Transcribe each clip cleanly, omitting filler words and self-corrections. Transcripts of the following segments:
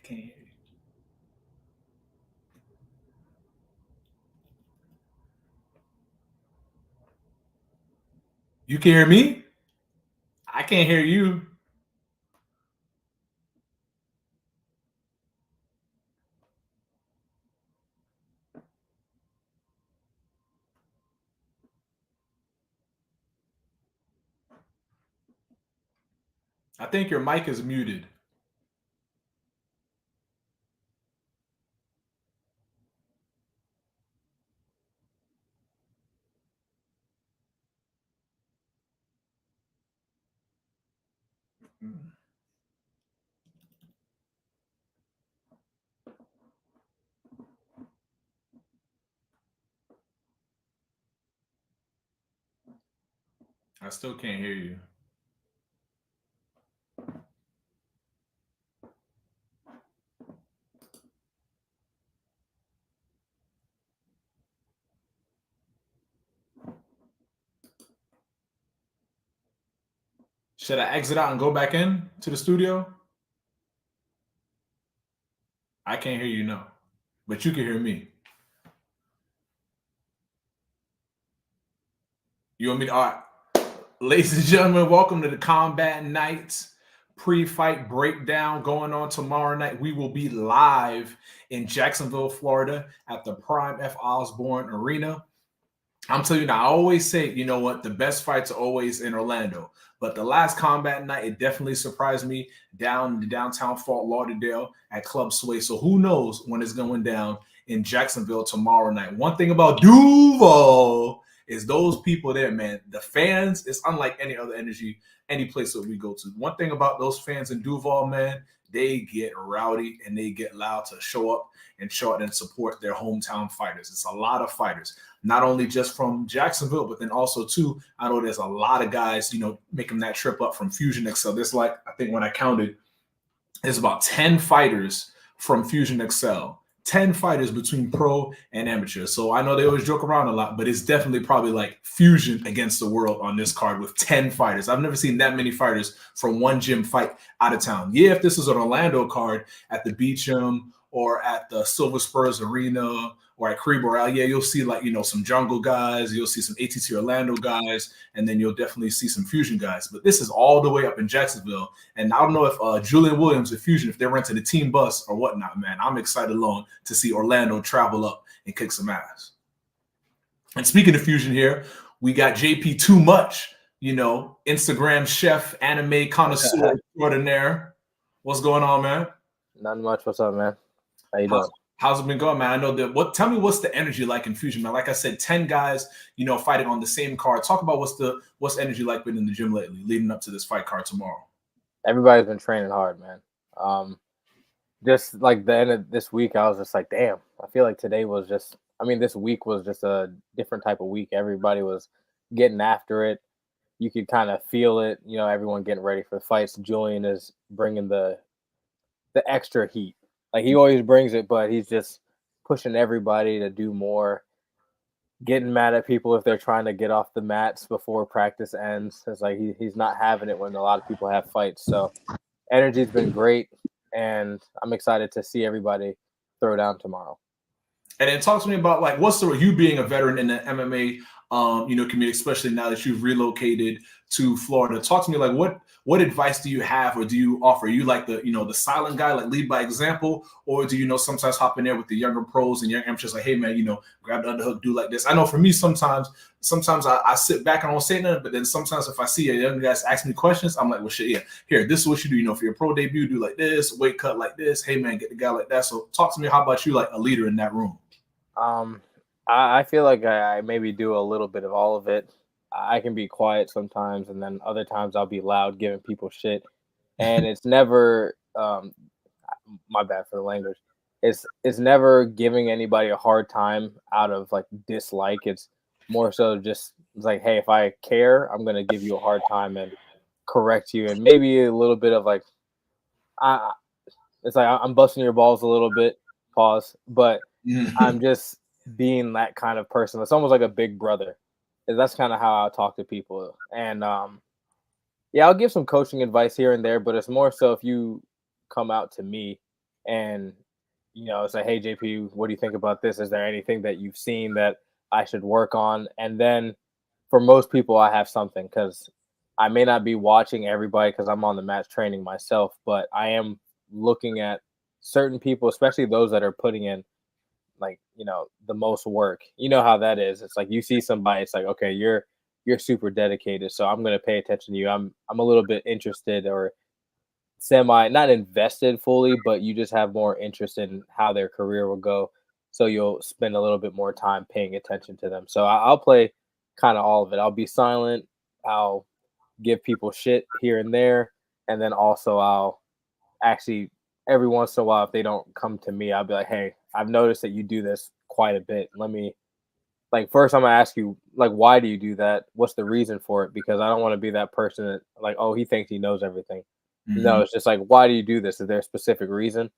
can't hear you. You can hear me? I can't hear you. I think your mic is muted. I still can't hear you. Should I exit out and go back in to the studio? I can't hear you, no. But you can hear me. You want me to? All right. Ladies and gentlemen, welcome to the Combat Night pre-fight breakdown going on tomorrow night. We will be live in Jacksonville, Florida at the Prime F. Osborne Arena. I'm telling you now, I always say, you know what, the best fights are always in Orlando. But the last Combat Night, it definitely surprised me down in the downtown Fort Lauderdale at Club Sway. So who knows when it's going down in Jacksonville tomorrow night. One thing about Duval is those people there, man. The fans, it's unlike any other energy, any place that we go to. One thing about those fans in Duval, man, they get rowdy and they get loud to show up and show out and support their hometown fighters. It's a lot of fighters, not only just from Jacksonville, but then also too, I know there's a lot of guys, you know, making that trip up from Fusion XL. There's like, I think when I counted, there's about 10 fighters from Fusion XL. 10 fighters between pro and amateur. So I know they always joke around a lot, but it's definitely probably like Fusion against the world on this card with 10 fighters. I've never seen that many fighters from one gym fight out of town. Yeah, if this is an Orlando card at the Beecham or at the Silver Spurs Arena or at Creeborough, yeah, you'll see like, you know, some jungle guys, you'll see some ATT Orlando guys, and then you'll definitely see some Fusion guys. But this is all the way up in Jacksonville. And I don't know if Julian Williams at Fusion, if they're renting a team bus or whatnot, man. I'm excited alone to see Orlando travel up and kick some ass. And speaking of Fusion here, we got JP Too Much, you know, Instagram chef, anime connoisseur extraordinaire. What's going on, man? Not much. What's up, man? How you doing? How's it been going, man? I know that. Tell me what's the energy like in Fusion, man? Like I said, 10 guys, you know, fighting on the same card. Talk about what's energy like been in the gym lately, leading up to this fight card tomorrow. Everybody's been training hard, man. Just like the end of this week, I was just like, damn. I feel like today was just. I mean, this week was just a different type of week. Everybody was getting after it. You could kind of feel it. You know, everyone getting ready for the fights. Julian is bringing the extra heat. Like he always brings it, but he's just pushing everybody to do more, getting mad at people if they're trying to get off the mats before practice ends. It's like he's not having it when a lot of people have fights. So energy's been great, and I'm excited to see everybody throw down tomorrow. And then talk to me about like what's the you being a veteran in the MMA you know, community, especially now that you've relocated to Florida. Talk to me like what advice do you have or do you offer? Are you like the, you know, the silent guy, like lead by example, or do you know sometimes hop in there with the younger pros and young amateurs like, hey man, you know, grab the underhook, do like this. I know for me sometimes I sit back and I don't say nothing, but then sometimes if I see a young guy ask me questions, I'm like, well shit, yeah, here, this is what you do. You know, for your pro debut, do like this, weight cut like this. Hey man, get the guy like that. So talk to me, how about you like a leader in that room? I feel like I maybe do a little bit of all of it. I can be quiet sometimes, and then other times I'll be loud, giving people shit. And it's never, my bad for the language. It's never giving anybody a hard time out of like dislike. It's more so just it's like, hey, if I care, I'm gonna give you a hard time and correct you, and maybe a little bit of like, it's like I'm busting your balls a little bit. Pause, but I'm just being that kind of person. It's almost like a big brother. That's kind of how I talk to people. And yeah, I'll give some coaching advice here and there, but it's more so if you come out to me and say, hey JP, what do you think about this? Is there anything that you've seen that I should work on? And then for most people, I have something, because I may not be watching everybody because I'm on the match training myself, but I am looking at certain people, especially those that are putting in the most work. You know how that is. It's like you see somebody, it's like, okay, you're super dedicated, so I'm going to pay attention to you. I'm a little bit interested, or semi not invested fully, but you just have more interest in how their career will go, so you'll spend a little bit more time paying attention to them. So I'll play kind of all of it. I'll be silent, I'll give people shit here and there, and then also I'll actually every once in a while, if they don't come to me, I'll be like, hey, I've noticed that you do this quite a bit. Let me, first I'm gonna ask you, why do you do that? What's the reason for it? Because I don't want to be that person that oh, he thinks he knows everything. Mm-hmm. No, it's just why do you do this? Is there a specific reason?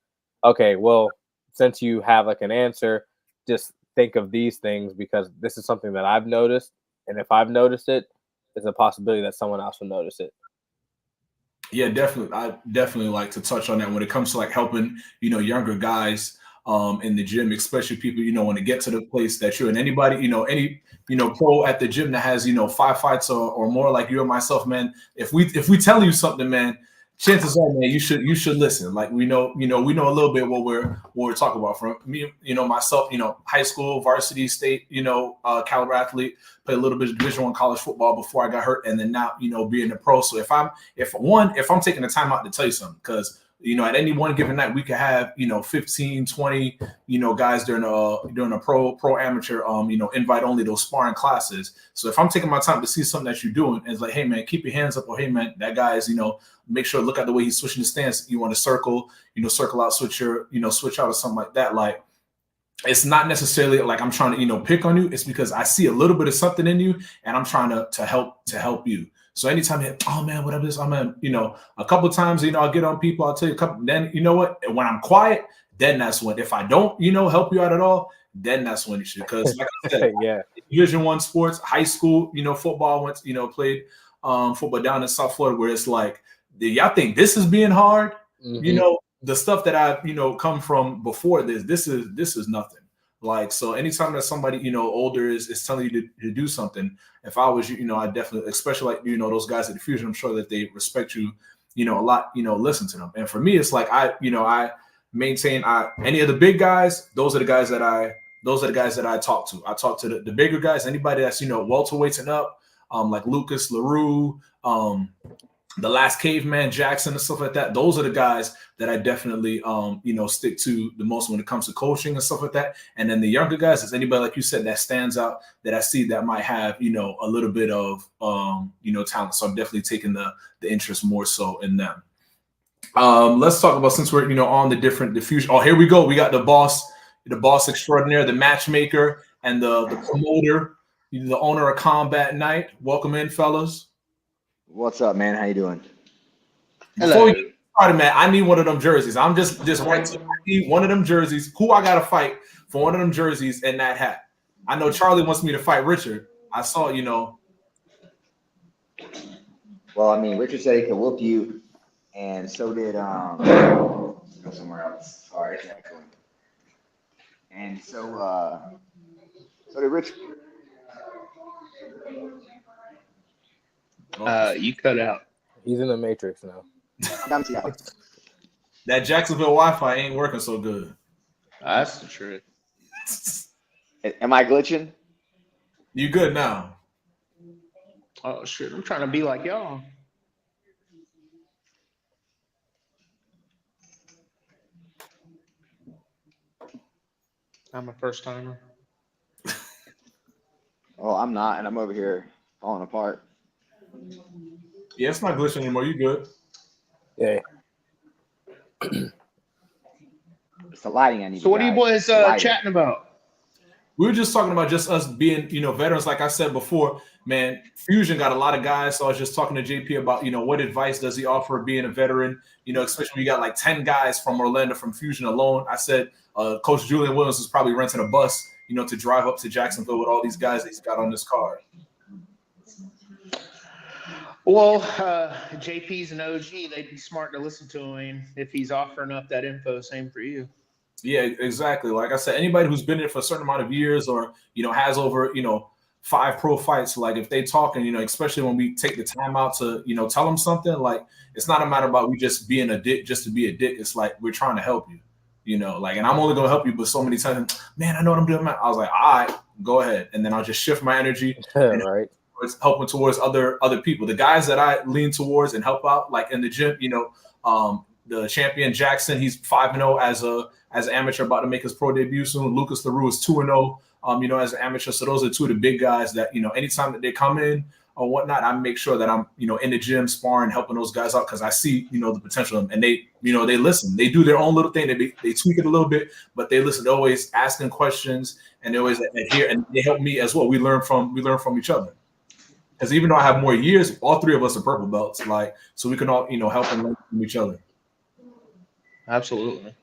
Okay, well, since you have an answer, just think of these things, because this is something that I've noticed, and if I've noticed it, there's a possibility that someone else will notice it. Yeah, definitely. I definitely like to touch on that when it comes to helping, younger guys in the gym, especially people, want to get to the place that you're in. Anybody, any pro at the gym that has, 5 fights or more, like you and myself, man, if we tell you something, man, chances are, man, you should listen. We know a little bit what we're talking about. From me, myself, high school, varsity, state, caliber athlete, played a little bit of Division I college football before I got hurt, and then now, being a pro. So if I'm taking the time out to tell you something, because at any one given night we could have 15, 20 guys during a pro amateur invite only, those sparring classes. So if I'm taking my time to see something that you're doing, and it's like, hey man, keep your hands up, or hey man, that guy is make sure, look at the way he's switching the stance. You want to circle out, switch out or something like that. It's not necessarily I'm trying to pick on you. It's because I see a little bit of something in you, and I'm trying to help you. So anytime you, oh man, whatever this, I'm a couple of times, I'll get on people, I'll tell you a couple, then you know what? When I'm quiet, then that's when, if I don't, help you out at all, then that's when you should. Because like I said, yeah, Division I sports, high school, football, went, played football down in South Florida, where it's y'all think this is being hard? Mm-hmm. The stuff that I, come from before this is nothing. So anytime that somebody, older is telling you to do something, if I was you, I definitely, especially those guys at the Fusion, I'm sure that they respect you, a lot, listen to them. And for me, it's I maintain, any of the big guys, those are the guys that I talk to. I talk to the bigger guys, anybody that's, welterweights and up, like Lucas, LaRue, the last caveman Jackson and stuff like that. Those are the guys that I definitely stick to the most when it comes to coaching and stuff like that. And then the younger guys is anybody, like you said, that stands out, that I see that might have a little bit of talent. So I'm definitely taking the interest more so in them. Let's talk about, since we're on the different diffusion. Oh, here we go. We got the boss extraordinaire, the matchmaker, and the promoter, the owner of Combat Night. Welcome in, fellas. What's up, man? How you doing? Before we get started, man, I need one of them jerseys. I'm just right to, I need one of them jerseys. Who I gotta fight for one of them jerseys and that hat? I know Charlie wants me to fight Richard. I saw, Well, I mean, Richard said he could whoop you, and so did go somewhere else. Sorry, it's echoing. And so did Richard. You cut out. He's in the Matrix now. That Jacksonville Wi-Fi ain't working so good. That's the truth. Am I glitching? You good now? Oh shit! I'm trying to be like y'all. I'm a first timer. Oh, I'm not, and I'm over here falling apart. Yeah, it's not glitching anymore. You good? Yeah. It's the lighting I need. So what are you boys chatting about? We were just talking about just us being, veterans. Like I said before, man, Fusion got a lot of guys. So I was just talking to JP about, what advice does he offer being a veteran? Especially when you got 10 guys from Orlando from Fusion alone. I said, Coach Julian Williams is probably renting a bus, to drive up to Jacksonville with all these guys that he's got on this card. Well, JP's an OG. They'd be smart to listen to him if he's offering up that info. Same for you. Yeah, exactly. Like I said, anybody who's been in it for a certain amount of years or, has over, 5 pro fights, like if they talk and, especially when we take the time out to, tell them something, like it's not a matter about we just being a dick just to be a dick. It's like we're trying to help you, and I'm only going to help you, but so many times, man, I know what I'm doing. I was like, all right, go ahead. And then I'll just shift my energy and Right. helping towards other people. The guys that I lean towards and help out, like in the gym, the champion Jackson, he's 5-0 as an amateur, about to make his pro debut soon. Lucas LaRue is 2-0, as an amateur. So those are two of the big guys that, anytime that they come in or whatnot, I make sure that I'm, in the gym sparring, helping those guys out because I see, the potential of them. And they, they listen. They do their own little thing. They tweak it a little bit, but they listen. They're always asking questions and they always adhere, and they help me as well. We learn from each other. Because even though I have more years, all 3 of us are purple belts, like, so we can all, help and learn from each other. Absolutely.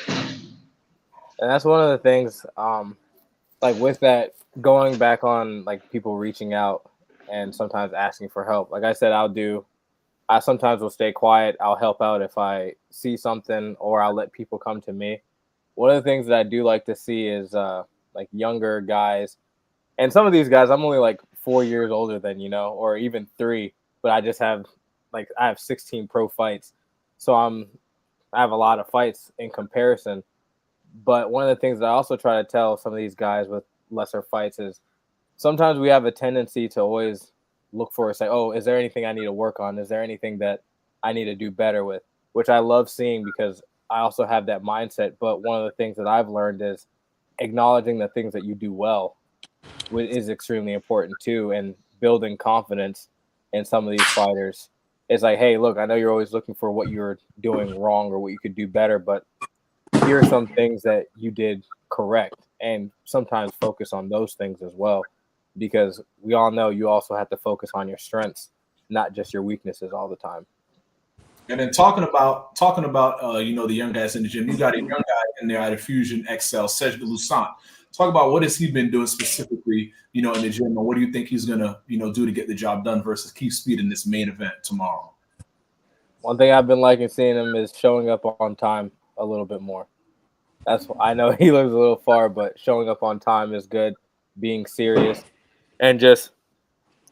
And that's one of the things, like with that, going back on like people reaching out and sometimes asking for help. Like I said, I sometimes will stay quiet. I'll help out if I see something, or I'll let people come to me. One of the things that I do like to see is like younger guys. And some of these guys, I'm only like 4 years older than, or even 3, but I just have I have 16 pro fights. So I have a lot of fights in comparison. But one of the things that I also try to tell some of these guys with lesser fights is sometimes we have a tendency to always look for and say, oh, is there anything I need to work on? Is there anything that I need to do better with? Which I love seeing because I also have that mindset. But one of the things that I've learned is acknowledging the things that you do well is extremely important too, and building confidence in some of these fighters. It's like, hey, look, I know you're always looking for what you're doing wrong or what you could do better, but here are some things that you did correct, and sometimes focus on those things as well, because we all know you also have to focus on your strengths, not just your weaknesses all the time. And then talking about the young guys in the gym, you got a young guy in there at a Fusion XL, Cedric Lusant. Talk about what has he been doing specifically, in the gym, and what do you think he's gonna, do to get the job done versus Keith Speed in this main event tomorrow? One thing I've been liking seeing him is showing up on time a little bit more. I know he lives a little far, but showing up on time is good, being serious, and just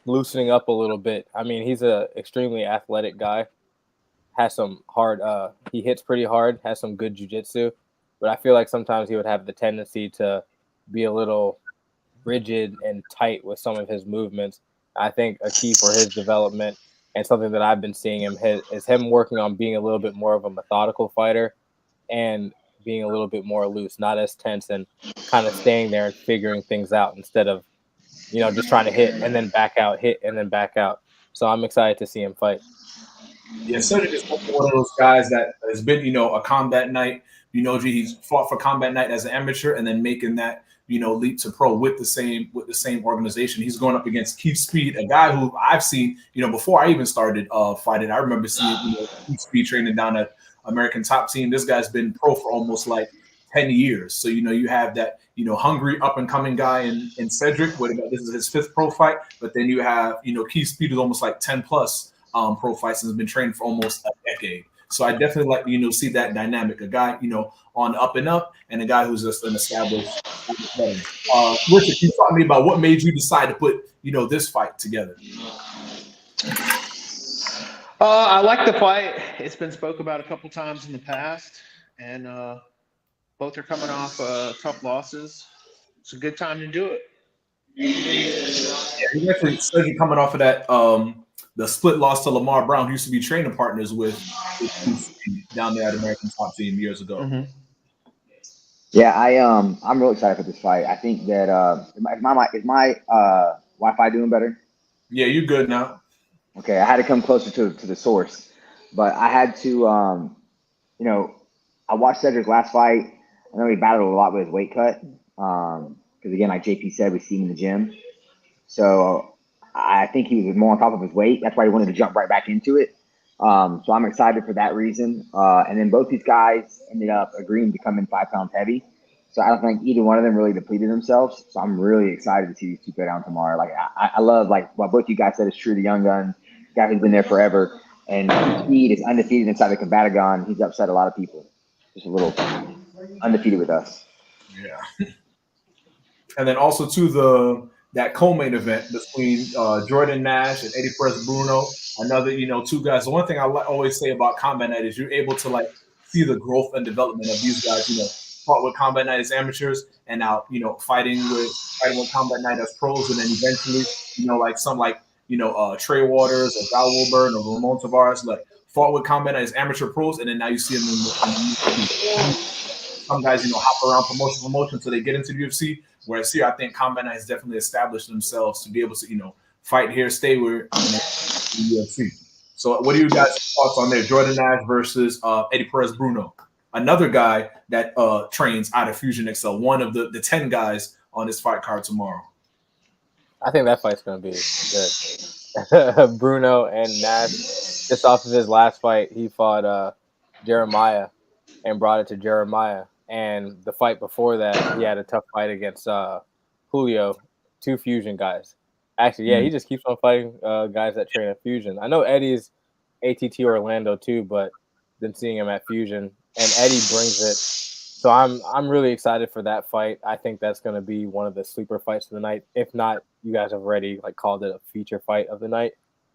loosening up a little bit. I mean, he's an extremely athletic guy, has some hard he hits pretty hard, has some good jiu-jitsu, but I feel like sometimes he would have the tendency to be a little rigid and tight with some of his movements. I think a key for his development, and something that I've been seeing him hit, is him working on being a little bit more of a methodical fighter and being a little bit more loose, not as tense, and kind of staying there and figuring things out instead of, just trying to hit and then back out, hit and then back out. So I'm excited to see him fight. Yeah, Cedric is one of those guys that has been, a Combat Night. He's fought for Combat Night as an amateur and then making that, leap to pro with the same organization. He's going up against Keith Speed, a guy who I've seen, before I even started fighting. I remember seeing Keith Speed training down at American Top Team. This guy's been pro for almost like 10 years. So, you have that, hungry up and coming guy in Cedric. This is his 5th pro fight. But then you have, Keith Speed is almost like 10 plus pro fights and has been training for almost a decade. So I definitely like see that dynamic, a guy on up and up, and a guy who's just an established veteran. Richard, can you talk to me about what made you decide to put this fight together? I like the fight. It's been spoke about a couple times in the past, and both are coming off tough losses. It's a good time to do it. Yeah, he's actually Cedric coming off of that the split loss to Lamar Brown, who used to be training partners with down there at American Top Team years ago. Mm-hmm. Yeah, I'm real excited for this fight. I think that is my Wi-Fi doing better? Yeah, you good now. Okay, I had to come closer to the source, but I had to I watched Cedric's last fight. I know he battled a lot with his weight cut. Because again, like JP said, we see him in the gym. So I think he was more on top of his weight. That's why he wanted to jump right back into it. So I'm excited for that reason. And then both these guys ended up agreeing to come in 5 pounds heavy. So I don't think either one of them really depleted themselves. So I'm really excited to see these two go down tomorrow. Like I love like what both you guys said is true. The young gun guy who's been there forever, and Speed is undefeated inside the Combatagon. He's upset a lot of people. Just a little undefeated with us. Yeah. And then also to that co-main event between Jordan Nash and Eddie Perez Bruno. Another, two guys. The one thing I always say about Combat Night is you're able to like see the growth and development of these guys. Fought with Combat Night as amateurs, and now fighting with Combat Night as pros, and then eventually Trey Waters or Val Wilburn or Ramon Tavares like fought with Combat Night as amateur pros, and then now you see them in some guys hop around promotion until they get into the UFC. Whereas here, I think Combat Night has definitely established themselves to be able to fight here, stay where in the UFC. So, what are you guys' thoughts on there? Jordan Nash versus Eddie Perez Bruno, another guy that trains out of Fusion Excel, one of the 10 guys on this fight card tomorrow. I think that fight's going to be good. Bruno and Nash, just off of his last fight, he fought Jeremiah and brought it to Jeremiah. And the fight before that, he had a tough fight against Julio, 2 Fusion guys. Actually, he just keeps on fighting guys that train at Fusion. I know Eddie's ATT Orlando too, but been seeing him at Fusion, and Eddie brings it. So I'm really excited for that fight. I think that's going to be one of the sleeper fights of the night. If not, you guys have already called it a feature fight of the night.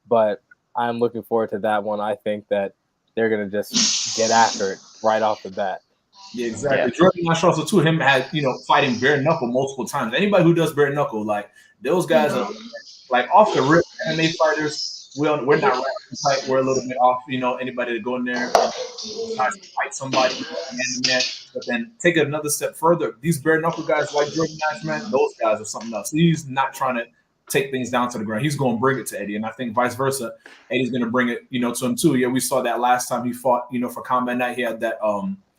But I'm looking forward to that one. I think that they're going to just get after it right off the bat. Yeah, exactly. Yeah. Jordan Nash also too. Him had fighting bare knuckle multiple times. Anybody who does bare knuckle, like those guys are like off the rip MMA fighters. We're not right tight. We're a little bit off. Anybody to go in there try to fight somebody man, but then take it another step further. These bare knuckle guys like Jordan Nash, man, those guys are something else. He's not trying to take things down to the ground. He's going to bring it to Eddie, and I think vice versa. Eddie's going to bring it, to him too. Yeah, we saw that last time he fought, for Combat Night. He had that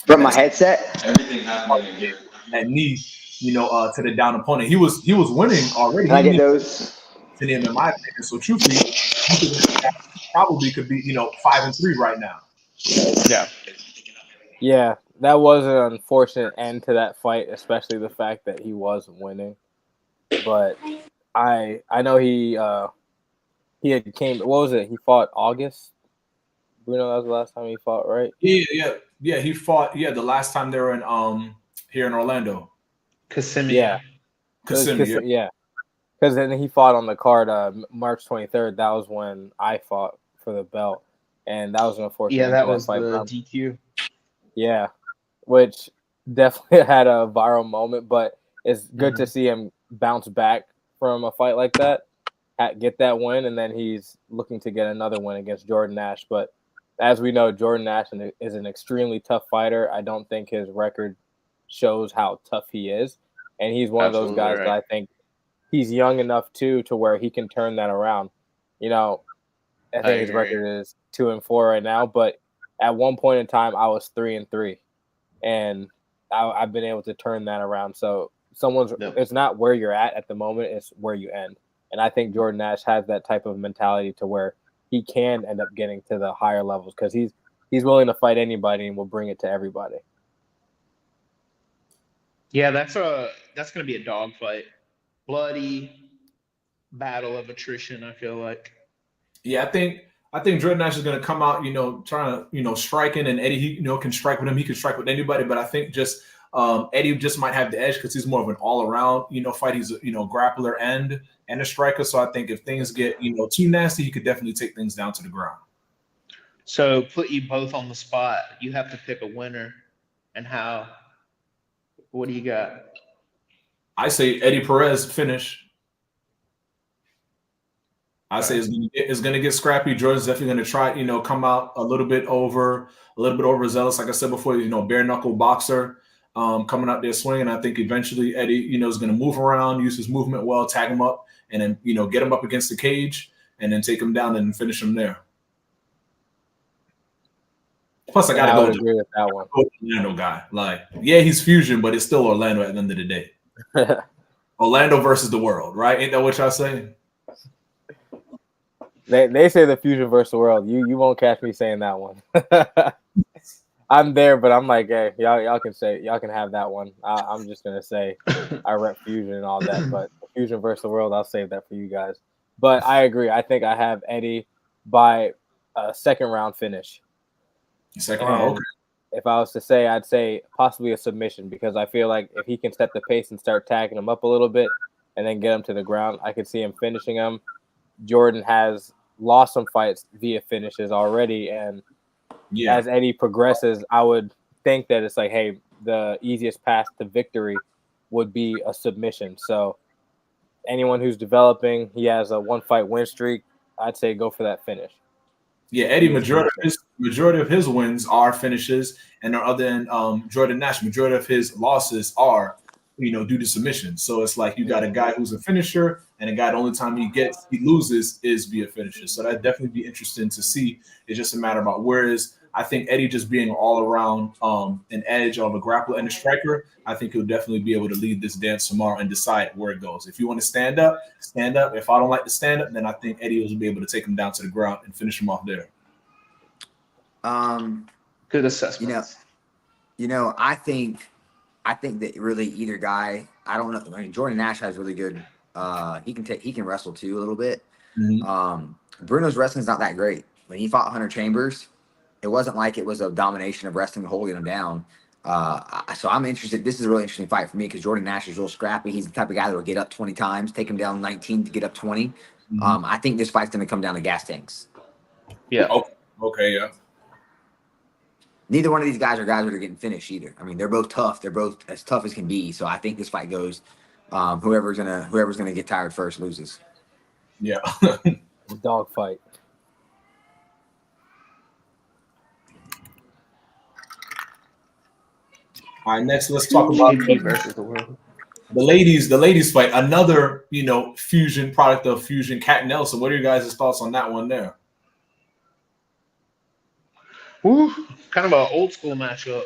from my headset, everything happening here. That knee, to the down opponent. He was winning already. I get those. To him, in my opinion. So truthfully, he probably could be 5-3 right now. Yeah, that was an unfortunate end to that fight, especially the fact that he wasn't winning. But I know he had came. What was it? He fought August. Bruno, that was the last time he fought, right? Yeah. He fought. Yeah, the last time they were in here in Orlando. Kissimmee. Yeah. Kissimmee. Yeah. Because then he fought on the card March 23rd. That was when I fought for the belt, and that was an unfortunate. Yeah, that was the DQ. Yeah, which definitely had a viral moment, but it's good to see him bounce back from a fight like that, get that win, and then he's looking to get another win against Jordan Nash. But as we know, Jordan Nash is an extremely tough fighter. I don't think his record shows how tough he is, and he's one of those guys that I think he's young enough to where he can turn that around. I think his record is 2-4 right now, but at one point in time, I was 3-3, and I've been able to turn that around. So it's not where you're at the moment; it's where you end. And I think Jordan Nash has that type of mentality to where he can end up getting to the higher levels because he's willing to fight anybody and will bring it to everybody. Yeah, that's going to be a dogfight, bloody battle of attrition. I feel like. Yeah, I think Jordan Nash is going to come out, trying to, striking, and Eddie, he, can strike with him. He can strike with anybody, but I think just Eddie just might have the edge because he's more of an all-around, fight. He's a, grappler and a striker. So I think if things get, too nasty, he could definitely take things down to the ground. So put you both on the spot. You have to pick a winner, and how. What do you got? I say Eddie Perez finish. I say it's going to get scrappy. Jordan's definitely going to try, come out a little bit overzealous. Like I said before, bare knuckle boxer coming out there swinging. I think eventually Eddie, is going to move around, use his movement well, tag him up, and then, get him up against the cage and then take him down and finish him there. Plus, I got to go agree with that one. Orlando guy. Like, yeah, he's Fusion, but it's still Orlando at the end of the day. Orlando versus the world, right? Ain't that what y'all saying? They say the Fusion versus the world. You won't catch me saying that one. I'm there, but I'm like, hey, y'all can have that one. I'm just gonna say I rep Fusion and all that, but Fusion versus the World, I'll save that for you guys. But I agree. I think I have Eddie by a second round finish. Second round, okay. If I was to say, I'd say possibly a submission because I feel like if he can set the pace and start tagging him up a little bit and then get him to the ground, I could see him finishing him. Jordan has lost some fights via finishes already, and as Eddie progresses, I would think that it's like, hey, the easiest path to victory would be a submission. So anyone who's developing, he has a 1-fight win streak, I'd say go for that finish. Yeah, Eddie, majority of his wins are finishes, and other than Jordan Nash, majority of his losses are, due to submission. So it's like you got a guy who's a finisher, and a guy the only time he loses is via finishes. So that'd definitely be interesting to see. It's just a matter about whereas I think Eddie just being all around an edge of a grappler and a striker, I think he'll definitely be able to lead this dance tomorrow and decide where it goes. If you want to stand up, stand up. If I don't like to stand up, then I think Eddie will be able to take him down to the ground and finish him off there. Good assessment. I think that really either guy, I don't know. I mean, Jordan Nash has really good. He can wrestle too a little bit. Mm-hmm. Bruno's wrestling's not that great. When he fought Hunter Chambers, it wasn't like it was a domination of wrestling holding him down. So I'm interested. This is a really interesting fight for me because Jordan Nash is real scrappy. He's the type of guy that will get up 20 times, take him down 19 to get up 20. Mm-hmm. I think this fight's going to come down to gas tanks. Yeah. Okay. Yeah. Neither one of these guys are guys that are getting finished either. I mean, they're both tough. They're both as tough as can be. So I think this fight goes. Whoever's gonna get tired first loses. Yeah. Dog fight. All right, next let's talk about versus the World. The ladies fight. Another, fusion product of Fusion, Cat Nelson. What are your guys' thoughts on that one there? Woo, kind of an old school matchup.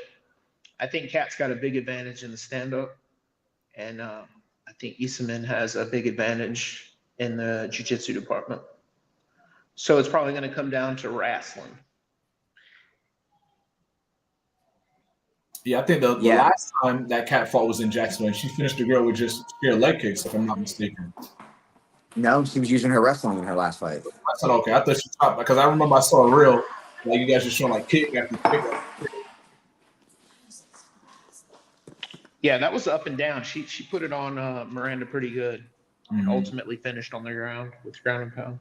I think Cat's got a big advantage in the stand-up, and I think Isaman has a big advantage in the jiu-jitsu department. So it's probably going to come down to wrestling. Yeah, I think the last time that Cat fought was in Jacksonville, and she finished the girl with just sheer leg kicks, if I'm not mistaken. No, she was using her wrestling in her last fight. I said, okay, I thought she stopped because I remember I saw a reel, like you guys just showing like kick after kick. Yeah, that was up and down. She put it on Miranda pretty good, and ultimately finished on the ground with ground and pound.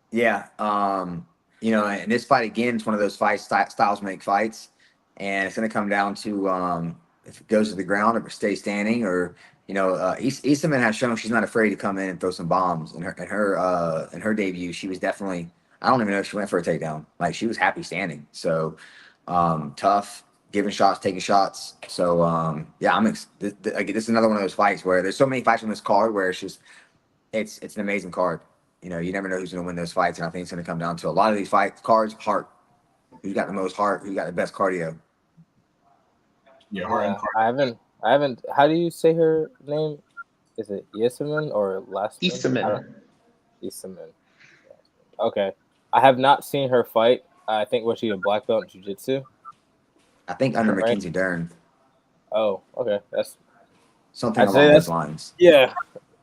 Yeah, and this fight again, it's one of those fights. Styles make fights, and it's going to come down to if it goes to the ground, if it stays standing, or Isaman has shown she's not afraid to come in and throw some bombs. In her debut, she was definitely. I don't even know if she went for a takedown. Like she was happy standing. So tough, giving shots, taking shots. So this is another one of those fights where there's so many fights on this card where it's just it's an amazing card. You never know who's going to win those fights, and I think it's going to come down to a lot of these cards. Heart, who's got the most heart, who's got the best cardio. Yeah, heart and cardio. I haven't. How do you say her name? Is it Isaman or last? Isaman. Isaman. Okay, I have not seen her fight. I think was she a black belt in jiu-jitsu? I think under Mackenzie Dern. Oh, okay, that's something along those lines. Yeah,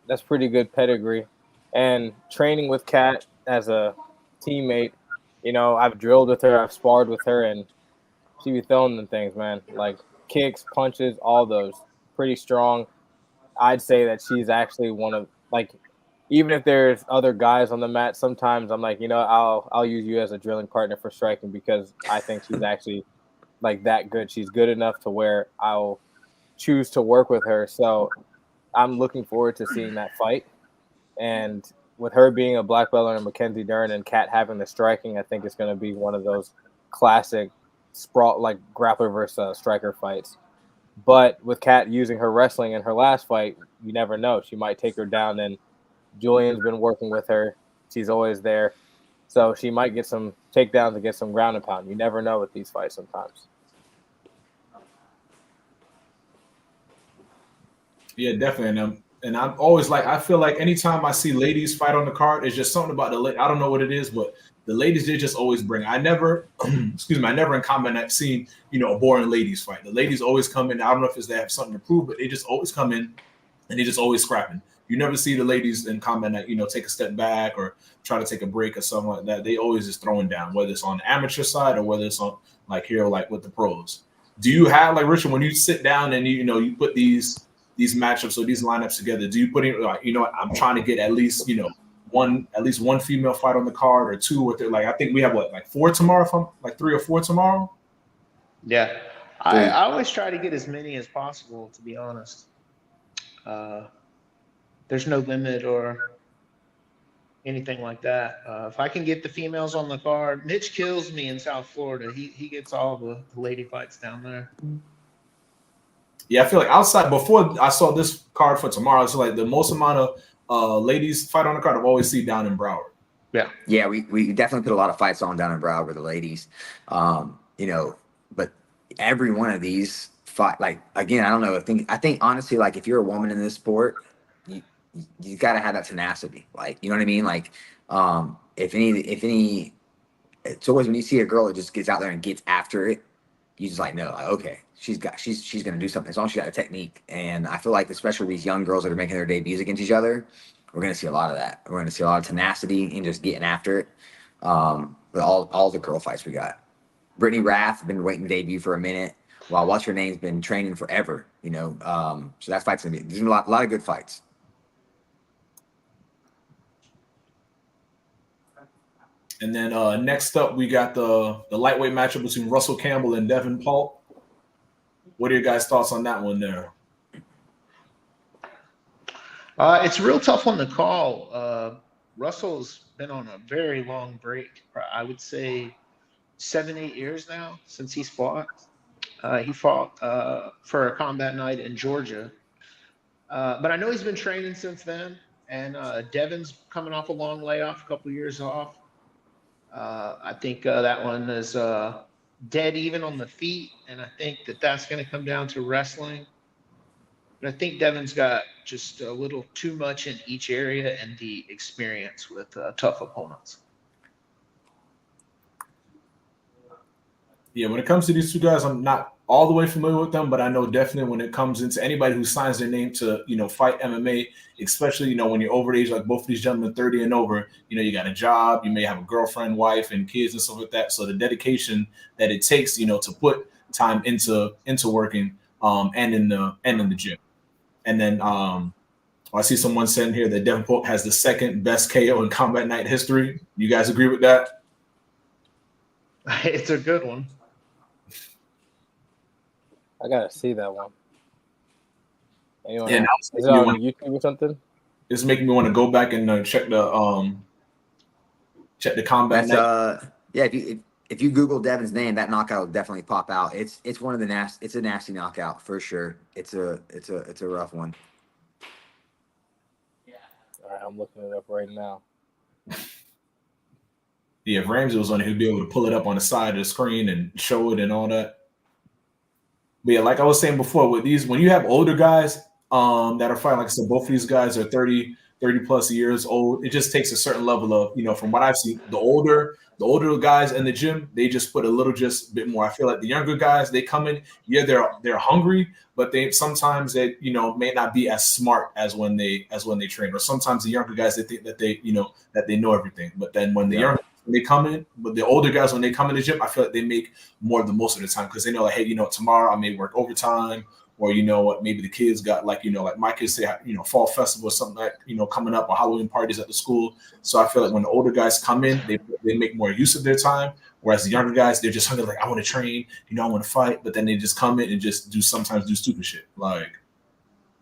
that's pretty good pedigree. And training with Kat as a teammate, I've drilled with her, I've sparred with her, and she be throwing them things, man. Like kicks, punches, all those. Pretty strong. I'd say that she's actually one of, even if there's other guys on the mat, sometimes I'm like, I'll use you as a drilling partner for striking because I think she's actually that good. She's good enough to where I'll choose to work with her. So I'm looking forward to seeing that fight. And with her being a black belt and Mackenzie Dern and Kat having the striking, I think it's going to be one of those classic sprawl grappler versus striker fights. But with Kat using her wrestling in her last fight, you never know. She might take her down, and Julian's been working with her. She's always there. So she might get some takedowns to get some ground and pound. You never know with these fights sometimes. Yeah, definitely. And I'm always I feel like anytime I see ladies fight on the card, it's just something about I don't know what it is, but the ladies, they just always bring. I never, excuse me, I never in Combat Night seen, a boring ladies fight. The ladies always come in. I don't know if it's they have something to prove, but they just always come in and they just always scrapping. You never see the ladies in Combat Night, take a step back or try to take a break or something like that. They always just throwing down, whether it's on the amateur side or whether it's on like here, like with the pros. Do you have like Richard when you sit down and you put these matchups or these lineups together? Do you put in like I'm trying to get at least one female fight on the card or two with it? Like I think we have like 4 tomorrow, if I'm like 3 or 4 tomorrow. Yeah, I always try to get as many as possible. To be honest, there's no limit or anything like that. If I can get the females on the card, Mitch kills me in South Florida. He gets all the lady fights down there. Yeah, I feel like outside before I saw this card for tomorrow, it's like the most amount of ladies fight on the card I've always seen down in Broward. Yeah, we definitely put a lot of fights on down in Broward with the ladies. But every one of these fight, like again, I don't know. I think honestly, like if you're a woman in this sport, you got to have that tenacity. Like, you know what I mean? Like, if any, it's always when you see a girl that just gets out there and gets after it, you just like, no, like, okay, she's going to do something as long as she got a technique. And I feel like, especially these young girls that are making their debuts against each other, we're going to see a lot of that. We're going to see a lot of tenacity and just getting after it. With all the girl fights we got. Brittany Rath been waiting to debut for a minute, while What's Her Name's been training forever, so that fight's going to be, there's a lot of good fights. And then next up, we got the lightweight matchup between Russell Campbell and Devin Paul. What are your guys' thoughts on that one there? It's a real tough one to call. Russell's been on a very long break. I would say 7-8 years now since he's fought. He fought for a combat night in Georgia. But I know he's been training since then. And Devin's coming off a long layoff, a couple of years off. I think that one is dead even on the feet, and I think that's going to come down to wrestling. But I think Devin's got just a little too much in each area and the experience with tough opponents. Yeah, when it comes to these two guys, I'm not all the way familiar with them, but I know definitely when it comes into anybody who signs their name to, fight MMA, especially, when you're over age, like both of these gentlemen, 30 and over, you got a job, you may have a girlfriend, wife, and kids and stuff like that. So the dedication that it takes, to put time into working and in the gym. And then I see someone saying here that Devin Polk has the second best KO in Combat Night history. You guys agree with that? It's a good one. I gotta see that one. Anyone Yeah, is it on YouTube or something? It's making me want to go back and check the Combat Night. Yeah, if you Google Devin's name, that knockout will definitely pop out. It's one of the it's a nasty knockout for sure. It's a rough one. All right, I'm looking it up right now. Yeah, if Ramsey was on it, he'd be able to pull it up on the side of the screen and show it and all that. But yeah, like I was saying before, with these, when you have older guys that are fighting, like I said, both of these guys are 30 plus years old. It just takes a certain level of, from what I've seen, the older guys in the gym, they just put a little just bit more. I feel like the younger guys, they come in, yeah, they're hungry, but they sometimes they may not be as smart as when they train. Or sometimes the younger guys, they think that they know everything. But then when the younger when they come in, but the older guys, when they come in the gym, I feel like they make more of the most of the time because they know, like, hey, tomorrow I may work overtime, or what, maybe the kids got like my kids say, fall festival or something like coming up, or Halloween parties at the school. So I feel like when the older guys come in, they make more use of their time, whereas the younger guys, they're just hungry, like, I want to train, I want to fight, but then they just come in and just sometimes do stupid shit, like,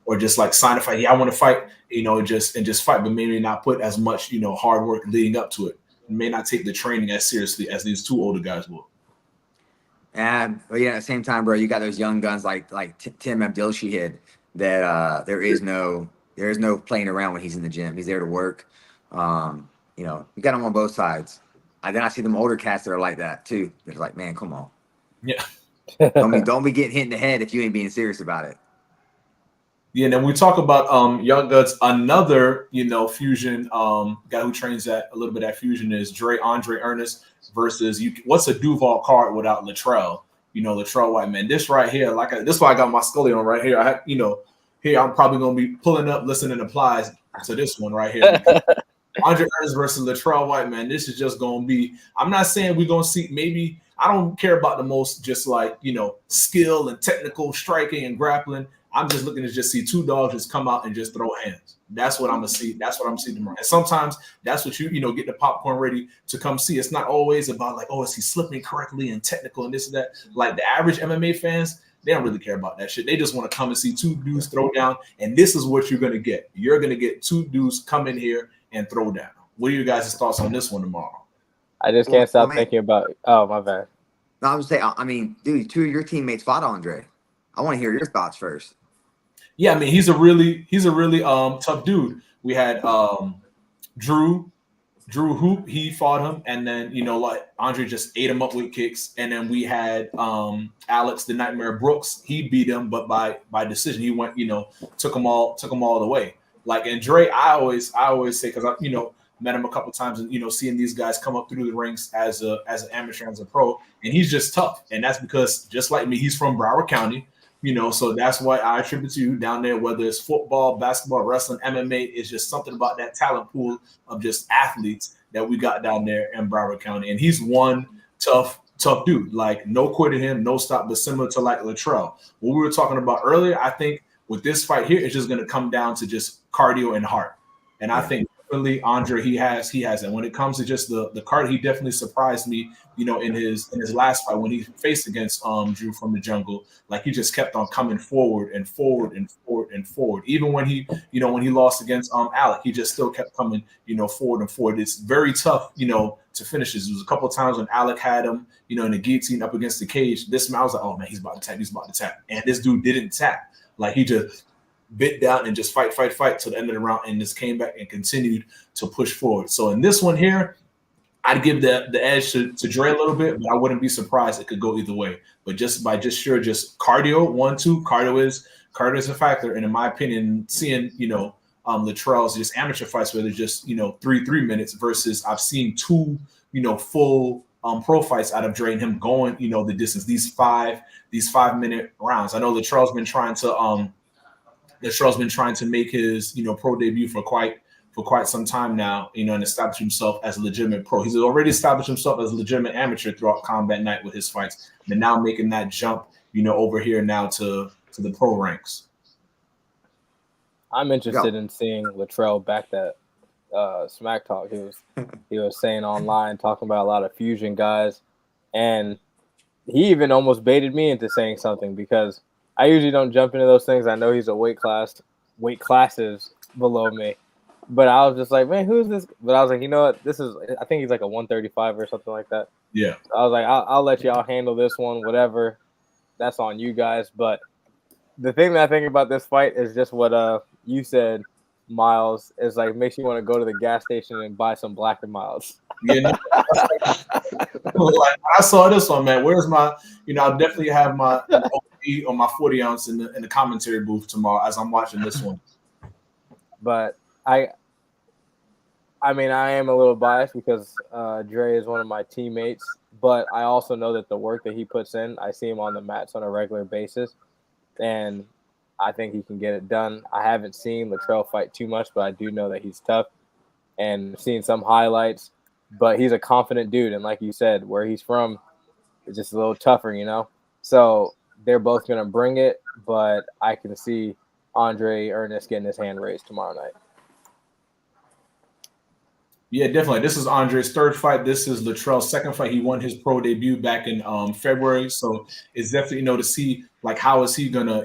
or just like sign a fight. Yeah, I want to fight, just fight, but maybe not put as much hard work leading up to it. May not take the training as seriously as these two older guys will. But yeah, at the same time, bro, you got those young guns like Tim Abdilshahid that there is no playing around when he's in the gym. He's there to work. You got him on both sides. Then I see them older cats that are like that too. They're like, man, come on. Yeah. Don't be getting hit in the head if you ain't being serious about it. Yeah, and then we talk about Young Guts. Another, fusion guy who trains at a little bit at fusion is Andre Ernest versus what's a Duval card without Latrell? Latrell White, man. This right here, this is why I got my Scully on right here. I had, here I'm probably gonna be pulling up, listening to applies to this one right here. Andre Ernest versus Latrell White, man. This is just gonna be. I'm not saying we're gonna see. Maybe I don't care about the most, just skill and technical striking and grappling. I'm just looking to just see two dogs just come out and just throw hands. That's what I'm gonna see. That's what I'm seeing tomorrow. And sometimes that's what you get the popcorn ready to come see. It's not always about is he slipping correctly and technical and this and that. Like the average MMA fans, they don't really care about that shit. They just want to come and see two dudes throw down. And this is what you're gonna get. You're gonna get two dudes come in here and throw down. What are you guys' thoughts on this one tomorrow? I just can't stop thinking about. Oh, my bad. No, I was saying. I mean, dude, two of your teammates fought Andre. I want to hear your thoughts first. Yeah, I mean, he's a really tough dude. We had Drew Hoop, he fought him, and then Andre just ate him up with kicks. And then we had Alex the Nightmare Brooks, he beat him, but by decision. He went, took them all the way. And Dre, I always say, because I met him a couple times, and seeing these guys come up through the ranks as an amateur, as a pro, and he's just tough. And that's because, just like me, he's from Broward County. So that's why I attribute to you down there, whether it's football, basketball, wrestling, MMA, it's just something about that talent pool of just athletes that we got down there in Broward County. And he's one tough dude, no quit in him, no stop, but similar to Latrell. What we were talking about earlier, I think with this fight here, it's just going to come down to just cardio and heart. And I think definitely Andre, he has it. When it comes to just the card, he definitely surprised me, in his last fight when he faced against Drew from the jungle. He just kept on coming forward and forward and forward and forward. Even when he lost against Alec, he just still kept coming, forward and forward. It's very tough, to finish this. There was a couple of times when Alec had him, in the guillotine up against the cage. This man, I was like, oh man, he's about to tap. And this dude didn't tap. He just bit down and just fight till the end of the round, and just came back and continued to push forward. So in this one here, I'd give the edge to Dre a little bit, but I wouldn't be surprised it could go either way. But just cardio, 1-2, cardio is a factor. And in my opinion, seeing Latrell's just amateur fights where they're just 3 minutes versus I've seen two full pro fights out of Dre and him going the distance, these 5-minute rounds. I know Latrell's been trying to make his pro debut for quite some time now, and establish himself as a legitimate pro. He's already established himself as a legitimate amateur throughout Combat Night with his fights, but now making that jump, over here now to the pro ranks. I'm interested in seeing Latrell back that smack talk he was saying online, talking about a lot of fusion guys, and he even almost baited me into saying something, because I usually don't jump into those things. I know he's a weight classes below me. But I was just like, man, who's this? But I was like, you know what? I think he's like a 135 or something like that. Yeah. So I was like, I'll let y'all handle this one, whatever. That's on you guys. But the thing that I think about this fight is just what you said, Miles, is makes you want to go to the gas station and buy some Black & Milds. Yeah. I saw this one, man. Where's my, I'll definitely have my OP on my 40 ounce in the commentary booth tomorrow as I'm watching this one. But I mean, I am a little biased because Dre is one of my teammates, but I also know that the work that he puts in, I see him on the mats on a regular basis, and I think he can get it done. I haven't seen Latrell fight too much, but I do know that he's tough and seen some highlights, but he's a confident dude, and like you said, where he's from is just a little tougher, So they're both going to bring it, but I can see Andre Ernest getting his hand raised tomorrow night. Yeah, definitely. This is Andre's third fight. This is Latrell's second fight. He won his pro debut back in February. So it's definitely, to see how is he gonna,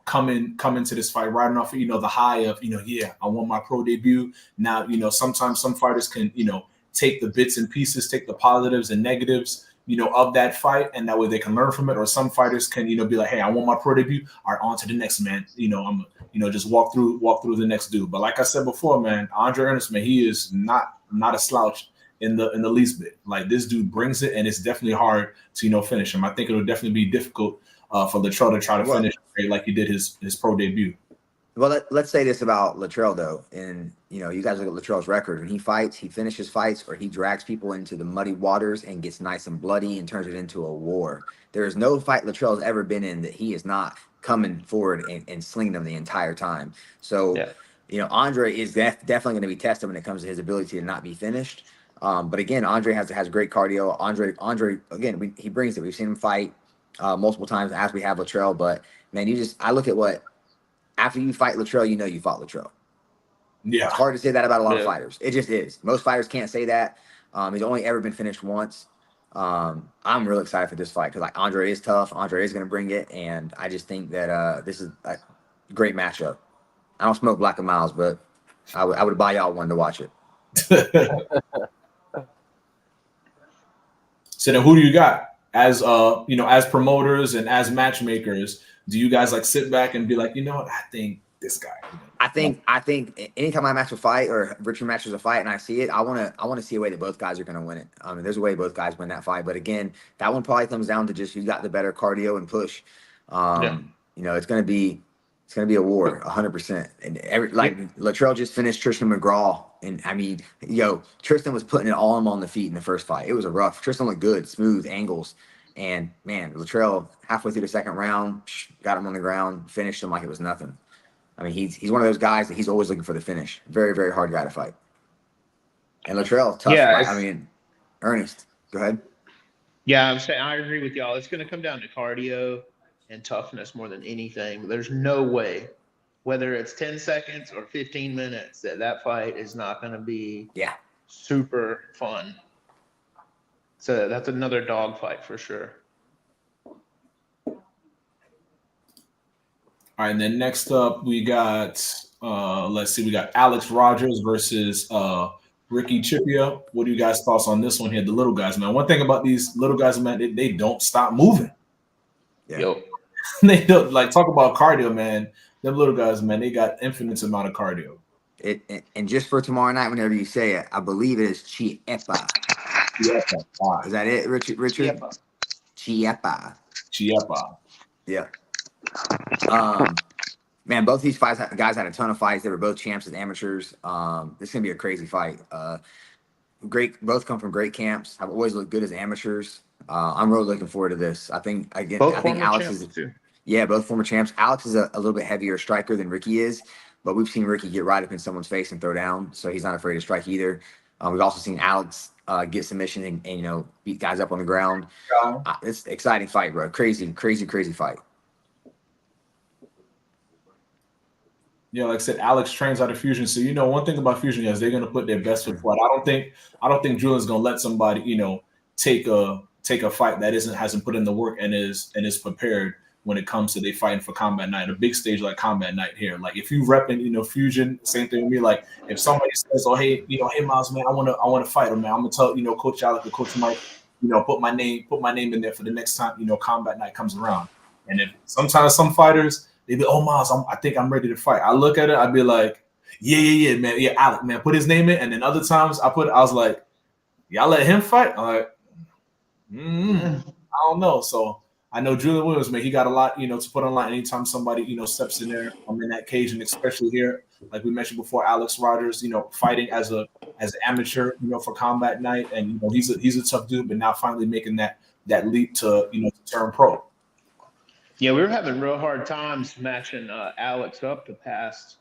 come into this fight riding off, the high of, I won my pro debut. Now, sometimes some fighters can, take the bits and pieces, take the positives and negatives, of that fight, and that way they can learn from it. Or some fighters can, be like, hey, I won my pro debut. All right, on to the next man. I'm, just walk through the next dude. But like I said before, man, Andre Ernest, man, he is not a slouch in the least bit. This dude brings it, and it's definitely hard to finish him. I think it'll definitely be difficult for Latrell to try to finish like he did his pro debut. Well, let's say this about Latrell though, and you guys look at Latrell's record. When he fights, he finishes fights, or he drags people into the muddy waters and gets nice and bloody and turns it into a war. There is no fight Latrell's ever been in that he is not coming forward and slinging them the entire time. So, Andre is definitely going to be tested when it comes to his ability to not be finished. But again, Andre has great cardio. Andre again, he brings it. We've seen him fight multiple times as we have Latrell. But man, I look at what. After you fight Latrell, you fought Latrell. Yeah. It's hard to say that about a lot of fighters. It just is. Most fighters can't say that. He's only ever been finished once. I'm really excited for this fight because Andre is tough. Andre is going to bring it, and I just think that this is a great matchup. I don't smoke Black and Miles, but I would buy y'all one to watch it. So then, who do you got as as promoters and as matchmakers? Do you guys sit back and be like, you know what? I think this guy. I think anytime I match a fight or Richard matches a fight and I see it, I want to see a way that both guys are going to win it. There's a way both guys win that fight, but again, that one probably comes down to just who's got the better cardio and push. It's going to be a war, 100%. And Latrell just finished Tristan McGraw, and Tristan was putting it all on the feet in the first fight. It was a rough. Tristan looked good, smooth angles. And man, Latrell halfway through the second round got him on the ground, finished him like it was nothing. He's one of those guys that he's always looking for the finish. Very, very hard guy to fight. And Latrell, tough. Yeah, Ernest, go ahead. Yeah, I'm saying I agree with y'all. It's going to come down to cardio and toughness more than anything. There's no way, whether it's 10 seconds or 15 minutes, that fight is not going to be super fun. So that's another dog fight for sure. All right, and then next up we got we got Alex Rogers versus Ricky Chipia. What do you guys' thoughts on this one here? The little guys, man. One thing about these little guys, man, they don't stop moving. Yeah. Yo. They don't talk about cardio, man. Them little guys, man, they got infinite amount of cardio. And just for tomorrow night, whenever you say it, I believe it is Chiepa. Is that it, Richard? Chiepa. Yeah. Man, both these guys had a ton of fights. They were both champs as amateurs. This is gonna be a crazy fight. Both come from great camps. Have always looked good as amateurs. I'm really looking forward to this. I think Alex is too. Yeah, both former champs. Alex is a little bit heavier striker than Ricky is, but we've seen Ricky get right up in someone's face and throw down, so he's not afraid to strike either. We've also seen Alex get submission and beat guys up on the ground. It's an exciting fight, bro. Crazy fight. Yeah, like I said, Alex trains out of Fusion. So one thing about Fusion is they're gonna put their best foot forward. I don't think Julian's gonna let somebody, take a fight that hasn't put in the work and is prepared when it comes to they fighting for Combat Night, a big stage like Combat Night here. Like if you repping, Fusion, same thing with me. Like if somebody says, "Oh, hey, hey, Miles, man, I wanna fight him, man. I'm gonna tell Coach Alex or Coach Mike, put my name in there for the next time Combat Night comes around." And if sometimes some fighters they be, "Oh, Miles, I think I'm ready to fight." I look at it, I'd be like, "Yeah, man, yeah, Alex, man, put his name in." And then other times I was like, "Y'all let him fight?" I'm like, I don't know. So I know Julian Williams, man, he got a lot, to put on line anytime somebody, steps in there. I'm in that cage, and especially here, like we mentioned before, Alex Rogers, fighting as an amateur, for Combat Night, and he's a tough dude, but now finally making that leap to to turn pro. Yeah, we were having real hard times matching Alex up the past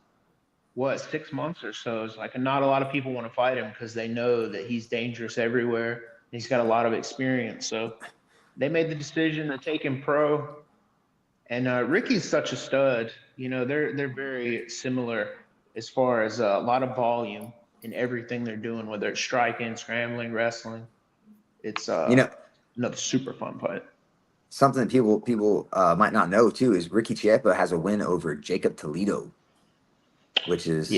6 months or so. It's like not a lot of people want to fight him because they know that he's dangerous everywhere. He's got a lot of experience, so they made the decision to take him pro. And Ricky's such a stud. They're very similar as far as a lot of volume in everything they're doing, whether it's striking, scrambling, wrestling. It's another super fun fight. Something that people might not know too is Ricky Chiepa has a win over Jacob Toledo, which is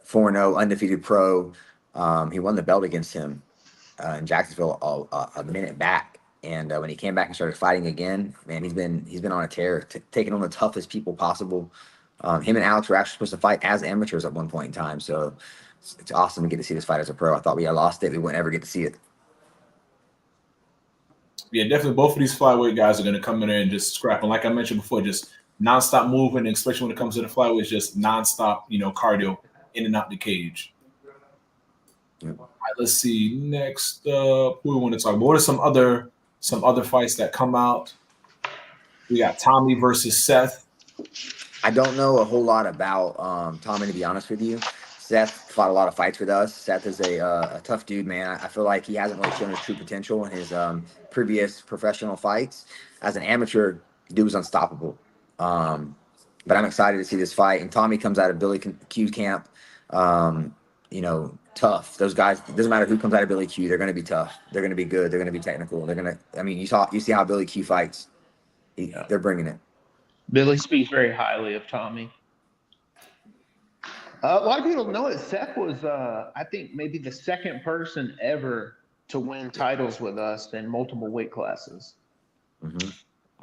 4-0 undefeated pro. He won the belt against him in Jacksonville a minute back. And when he came back and started fighting again, man, he's been on a tear, taking on the toughest people possible. Him and Alex were actually supposed to fight as amateurs at one point in time, so it's awesome to get to see this fight as a pro. I thought we had lost it; we wouldn't ever get to see it. Yeah, definitely. Both of these flyweight guys are going to come in there and just scrap. And like I mentioned before, just nonstop movement, especially when it comes to the flyweight, it's just nonstop, cardio in and out the cage. Yep. All right, let's see. Next up, who we want to talk about? What are some other fights that come out? We got Tommy versus Seth. I don't know a whole lot about Tommy, to be honest with you. Seth fought a lot of fights with us. Seth is a tough dude, man. I feel like he hasn't really shown his true potential in his previous professional fights. As an amateur, dude was unstoppable. But I'm excited to see this fight. And Tommy comes out of Billy Q's camp. Tough. Those guys, it doesn't matter who comes out of Billy Q, they're going to be tough. They're going to be good. They're going to be technical. You see how Billy Q fights. They're bringing it. Billy speaks very highly of Tommy. A lot of people don't know it. Seth was, I think, maybe the second person ever to win titles with us in multiple weight classes. Mm-hmm.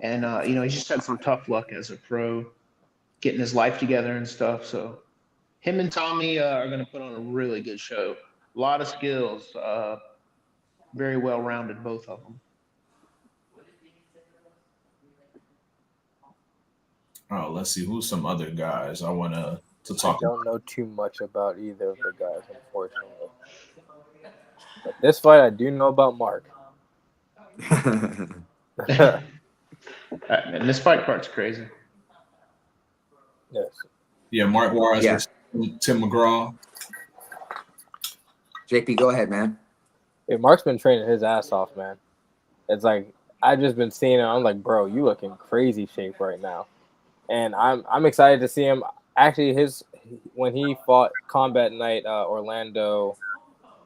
And, he's just had some tough luck as a pro, getting his life together and stuff. So him and Tommy are going to put on a really good show. A lot of skills, very well-rounded, both of them. Oh, let's see. Who's some other guys I want to talk I don't know too much about either of the guys, unfortunately. But this fight, I do know about Mark. And this fight part's crazy. Yes. Yeah, Mark Juarez versus Tim McGraw. JP, go ahead, man. Hey, Mark's been training his ass off, man. It's like I've just been seeing him. I'm like, bro, you look in crazy shape right now. And I'm excited to see him. Actually, when he fought Combat Night Orlando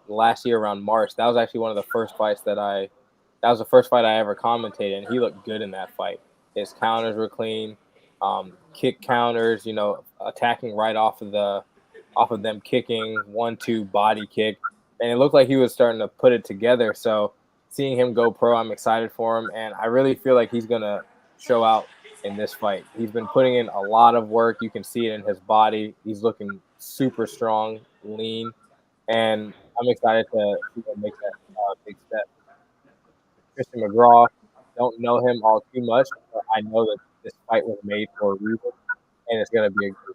last year around March, that was actually one of the first fights that was the first fight I ever commentated, and he looked good in that fight. His counters were clean, kick counters, attacking right off of them kicking, 1-2 body kick, and it looked like he was starting to put it together. So seeing him go pro, I'm excited for him, and I really feel like he's gonna show out in this fight. He's been putting in a lot of work. You can see it in his body. He's looking super strong, lean, and I'm excited to see him make that big step. Tristan McGraw, don't know him all too much, but I know that this fight was made for a reason, and it's going to be a good.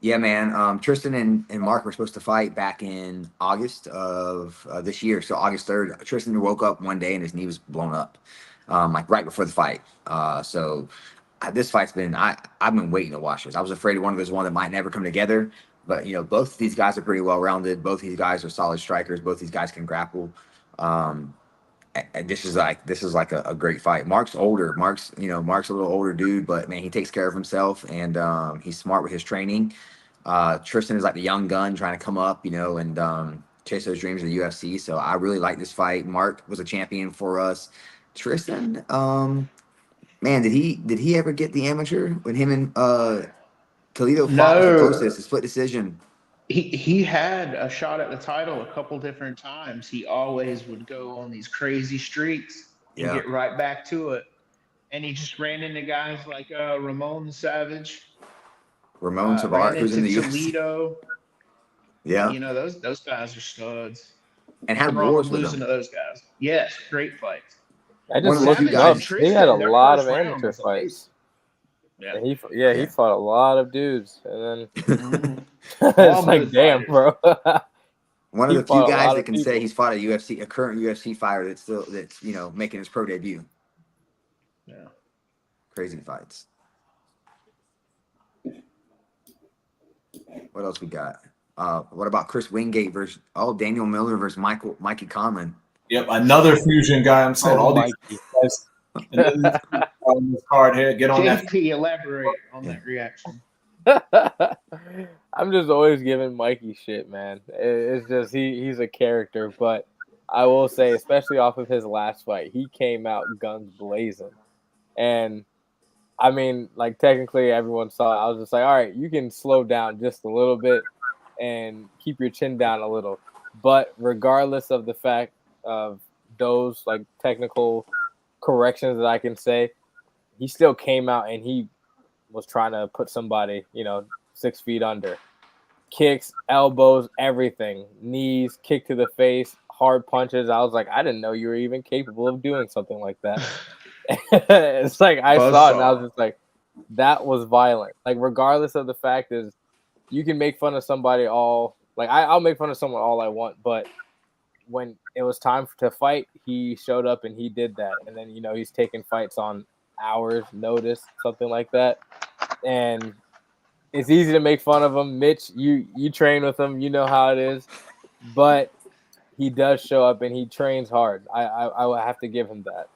Yeah, man. Tristan and Mark were supposed to fight back in August of this year. So August 3rd, Tristan woke up one day and his knee was blown up, like right before the fight. This fight's been, I've been waiting to watch this. I was afraid of one of those that might never come together. But, both of these guys are pretty well-rounded. Both of these guys are solid strikers. Both these guys can grapple. And this is like a great fight. Mark's older. Mark's a little older dude, but man, he takes care of himself and he's smart with his training. Tristan is like the young gun trying to come up, and chase those dreams of the UFC. So I really like this fight. Mark was a champion for us. Tristan, man, did he ever get the amateur when him and Toledo fought? No. The closest, a split decision. He had a shot at the title a couple different times. He always would go on these crazy streaks and get right back to it. And he just ran into guys like Ramon Savage, Tovar, who's in the Toledo. Yeah, those guys are studs. And had wars with losing them. to those guys. Yes, great fights. I just looked him up. He had a lot of amateur fights. Yeah, he fought a lot of dudes, and then it's like, damn, bro. One of the few guys that can say he's fought a current UFC fighter that's making his pro debut. Yeah, crazy fights. What else we got? What about Chris Wingate versus Daniel Miller versus Mikey Conlon? Yep, another fusion guy. I'm saying all these guys on this card here. Get on that. JP, elaborate on that reaction. I'm just always giving Mikey shit, man. It's just he's a character, but I will say, especially off of his last fight, he came out guns blazing. And I mean, like, technically everyone saw it. I was just like, all right, you can slow down just a little bit and keep your chin down a little. But regardless of the fact of those like technical corrections that I can say, he still came out and he was trying to put somebody, 6 feet under. Kicks, elbows, everything. Knees, kick to the face, hard punches. I was like, I didn't know you were even capable of doing something like that. It's like I saw it and I was Buzzsaw. just like, that was violent. Like regardless of the fact is, you can make fun of somebody all like I'll make fun of someone all I want, but when it was time to fight, he showed up and he did that. And then he's taking fights on hours notice, something like that. And it's easy to make fun of him. Mitch, you train with him, you know how it is, but he does show up and he trains hard. I will have to give him that.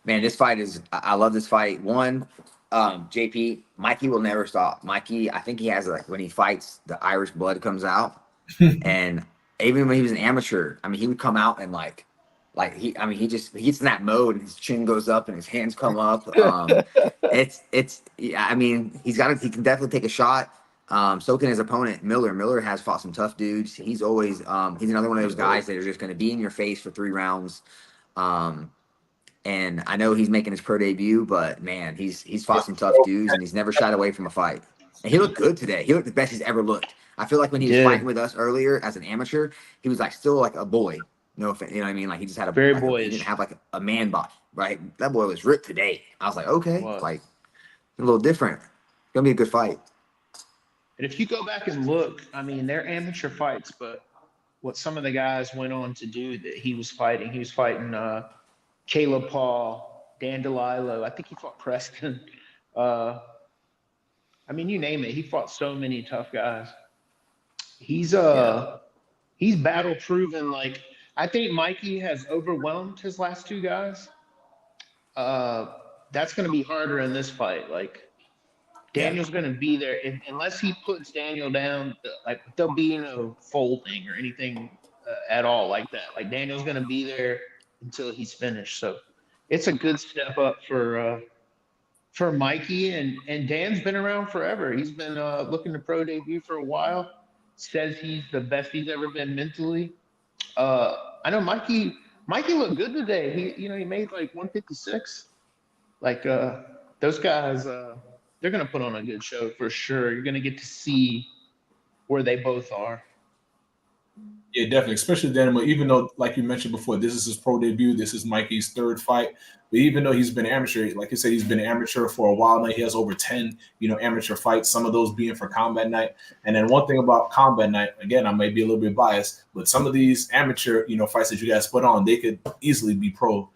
Man, this fight is. I love this fight. One, JP, Mikey will never stop. Mikey, I think he has like when he fights, the Irish blood comes out, and even when he was an amateur, I mean, he would come out and he he gets in that mode and his chin goes up and his hands come up. Yeah, I mean, he can definitely take a shot. So can his opponent Miller. Miller has fought some tough dudes. He's always he's another one of those guys that are just going to be in your face for 3 rounds. And I know he's making his pro debut, but man, he's fought some tough dudes and he's never shied away from a fight. And he looked good today. He looked the best he's ever looked. I feel like when he was fighting with us earlier as an amateur, he was like still like a boy. No offense, you know what I mean? Like he just had Very he boyish. didn't have like a man body, right? That boy was ripped today. I was like, okay, Was. like a little different. Gonna be a good fight. And if you go back and look, I mean, they're amateur fights, but what some of the guys went on to do that he was fighting Caleb Paul, Dan DeLillo. I think he fought Preston. I mean, you name it. He fought so many tough guys. He's battle proven. Like I think Mikey has overwhelmed his last 2 guys. That's going to be harder in this fight. Like Daniel's going to be there unless he puts Daniel down. Like there'll be no folding or anything at all like that. Like Daniel's going to be there until he's finished. So it's a good step up for Mikey and Dan's been around forever. He's been looking to pro debut for a while. Says he's the best he's ever been mentally. I know Mikey looked good today. He made like 156. Like those guys, they're gonna put on a good show for sure. You're gonna get to see where they both are. Yeah, definitely, especially Daniel. Even though, like you mentioned before, this is his pro debut. This is Mikey's 3rd fight. But even though he's been amateur, like you said, he's been amateur for a while now. He has over 10, amateur fights. Some of those being for Combat Night. And then one thing about Combat Night, again, I may be a little bit biased, but some of these amateur, fights that you guys put on, they could easily be pro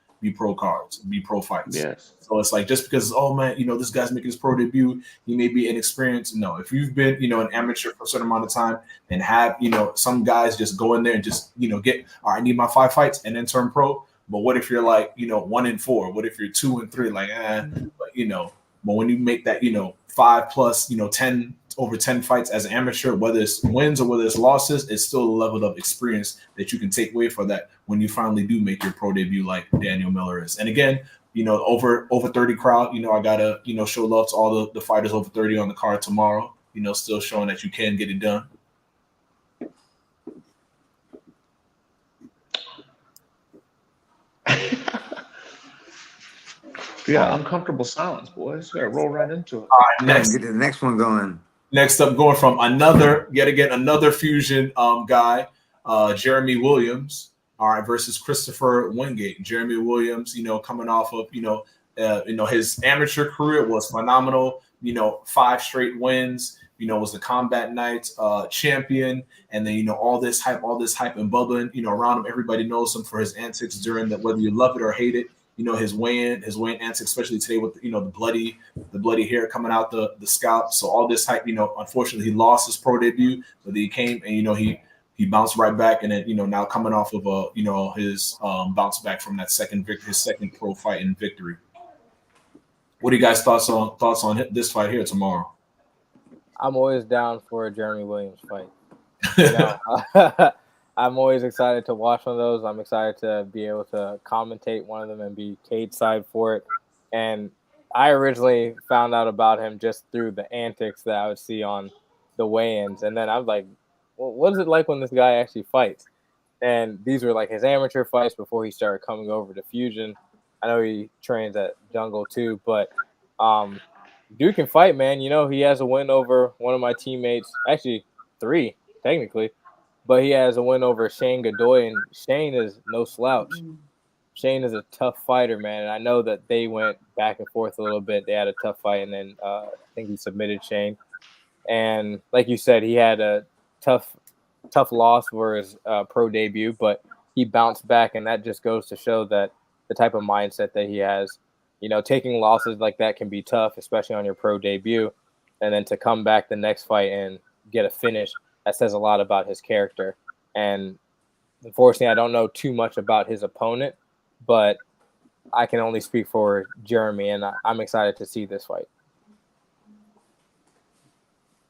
cards, be pro fights. Yes. So it's like just because, oh man, this guy's making his pro debut, he may be inexperienced. No, if you've been, an amateur for a certain amount of time and have, some guys just go in there and just, get, all right, I need my 5 fights and then turn pro. But what if you're like, 1-4? What if you're 2-3? Like, but when you make that, 5 plus, 10 over 10 fights as an amateur, whether it's wins or whether it's losses, it's still a level of experience that you can take away for that when you finally do make your pro debut like Daniel Miller is. And again, over 30 crowd, I gotta, show love to all the fighters over 30 on the card tomorrow, still showing that you can get it done. Yeah, uncomfortable silence, boys. Gotta roll right into it. All right, Next, get to the next one going. Next up, going from another fusion guy, Jeremy Williams, all right, versus Christopher Wingate. Jeremy Williams, coming off of, his amateur career was phenomenal. 5 straight wins. Was the Combat Night champion, and then all this hype and bubbling, around him. Everybody knows him for his antics during the, whether you love it or hate it. His weigh-in antics, especially today with the bloody hair coming out the scalp. So all this hype, unfortunately he lost his pro debut, but he came and he bounced right back, and then now coming off of his bounce back from that his second pro fight in victory. What are you guys thoughts on this fight here tomorrow? I'm always down for a Jeremy Williams fight. I'm always excited to watch one of those. I'm excited to be able to commentate one of them and be cage side for it. And I originally found out about him just through the antics that I would see on the weigh-ins. And then I was like, well, what is it like when this guy actually fights? And these were like his amateur fights before he started coming over to Fusion. I know he trains at Jungle too, but dude can fight, man. He has a win over one of my teammates, actually 3 technically. But he has a win over Shane Godoy, and Shane is no slouch. Shane is a tough fighter, man. And I know that they went back and forth a little bit. They had a tough fight, and then I think he submitted Shane. And like you said, he had a tough loss for his pro debut, but he bounced back, and that just goes to show that the type of mindset that he has. You know, taking losses like that can be tough, especially on your pro debut. And then to come back the next fight and get a finish, that says a lot about his character. And unfortunately, I don't know too much about his opponent, but I can only speak for Jeremy, and I'm excited to see this fight.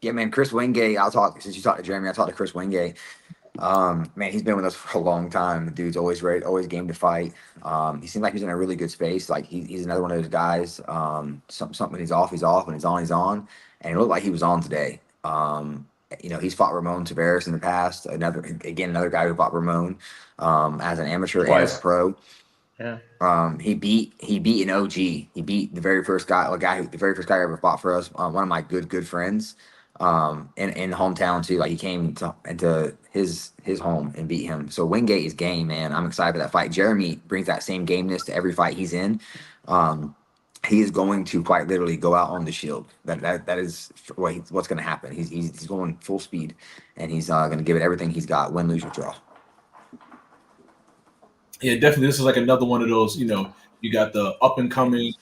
Yeah, man, Chris Wingate, since you talked to Jeremy, I talked to Chris Wingate. Man, he's been with us for a long time. The dude's always ready, always game to fight. He seems like he's in a really good space. Like he's another one of those guys. Something when he's off, when he's on, he's on. And it looked like he was on today. You know, he's fought Ramon Tavares in the past. Another guy who fought Ramon as an amateur and as a pro. Yeah. He beat an OG. He beat the very first guy who ever fought for us. One of my good friends. In hometown too. Like he came into his home and beat him. So Wingate is game, man. I'm excited for that fight. Jeremy brings that same gameness to every fight he's in. He is going to quite literally go out on the shield. That is what's going to happen. He's going full speed, and he's going to give it everything he's got. Win, lose, or draw. Yeah, definitely. This is like another one of those. You know, you got the up and coming,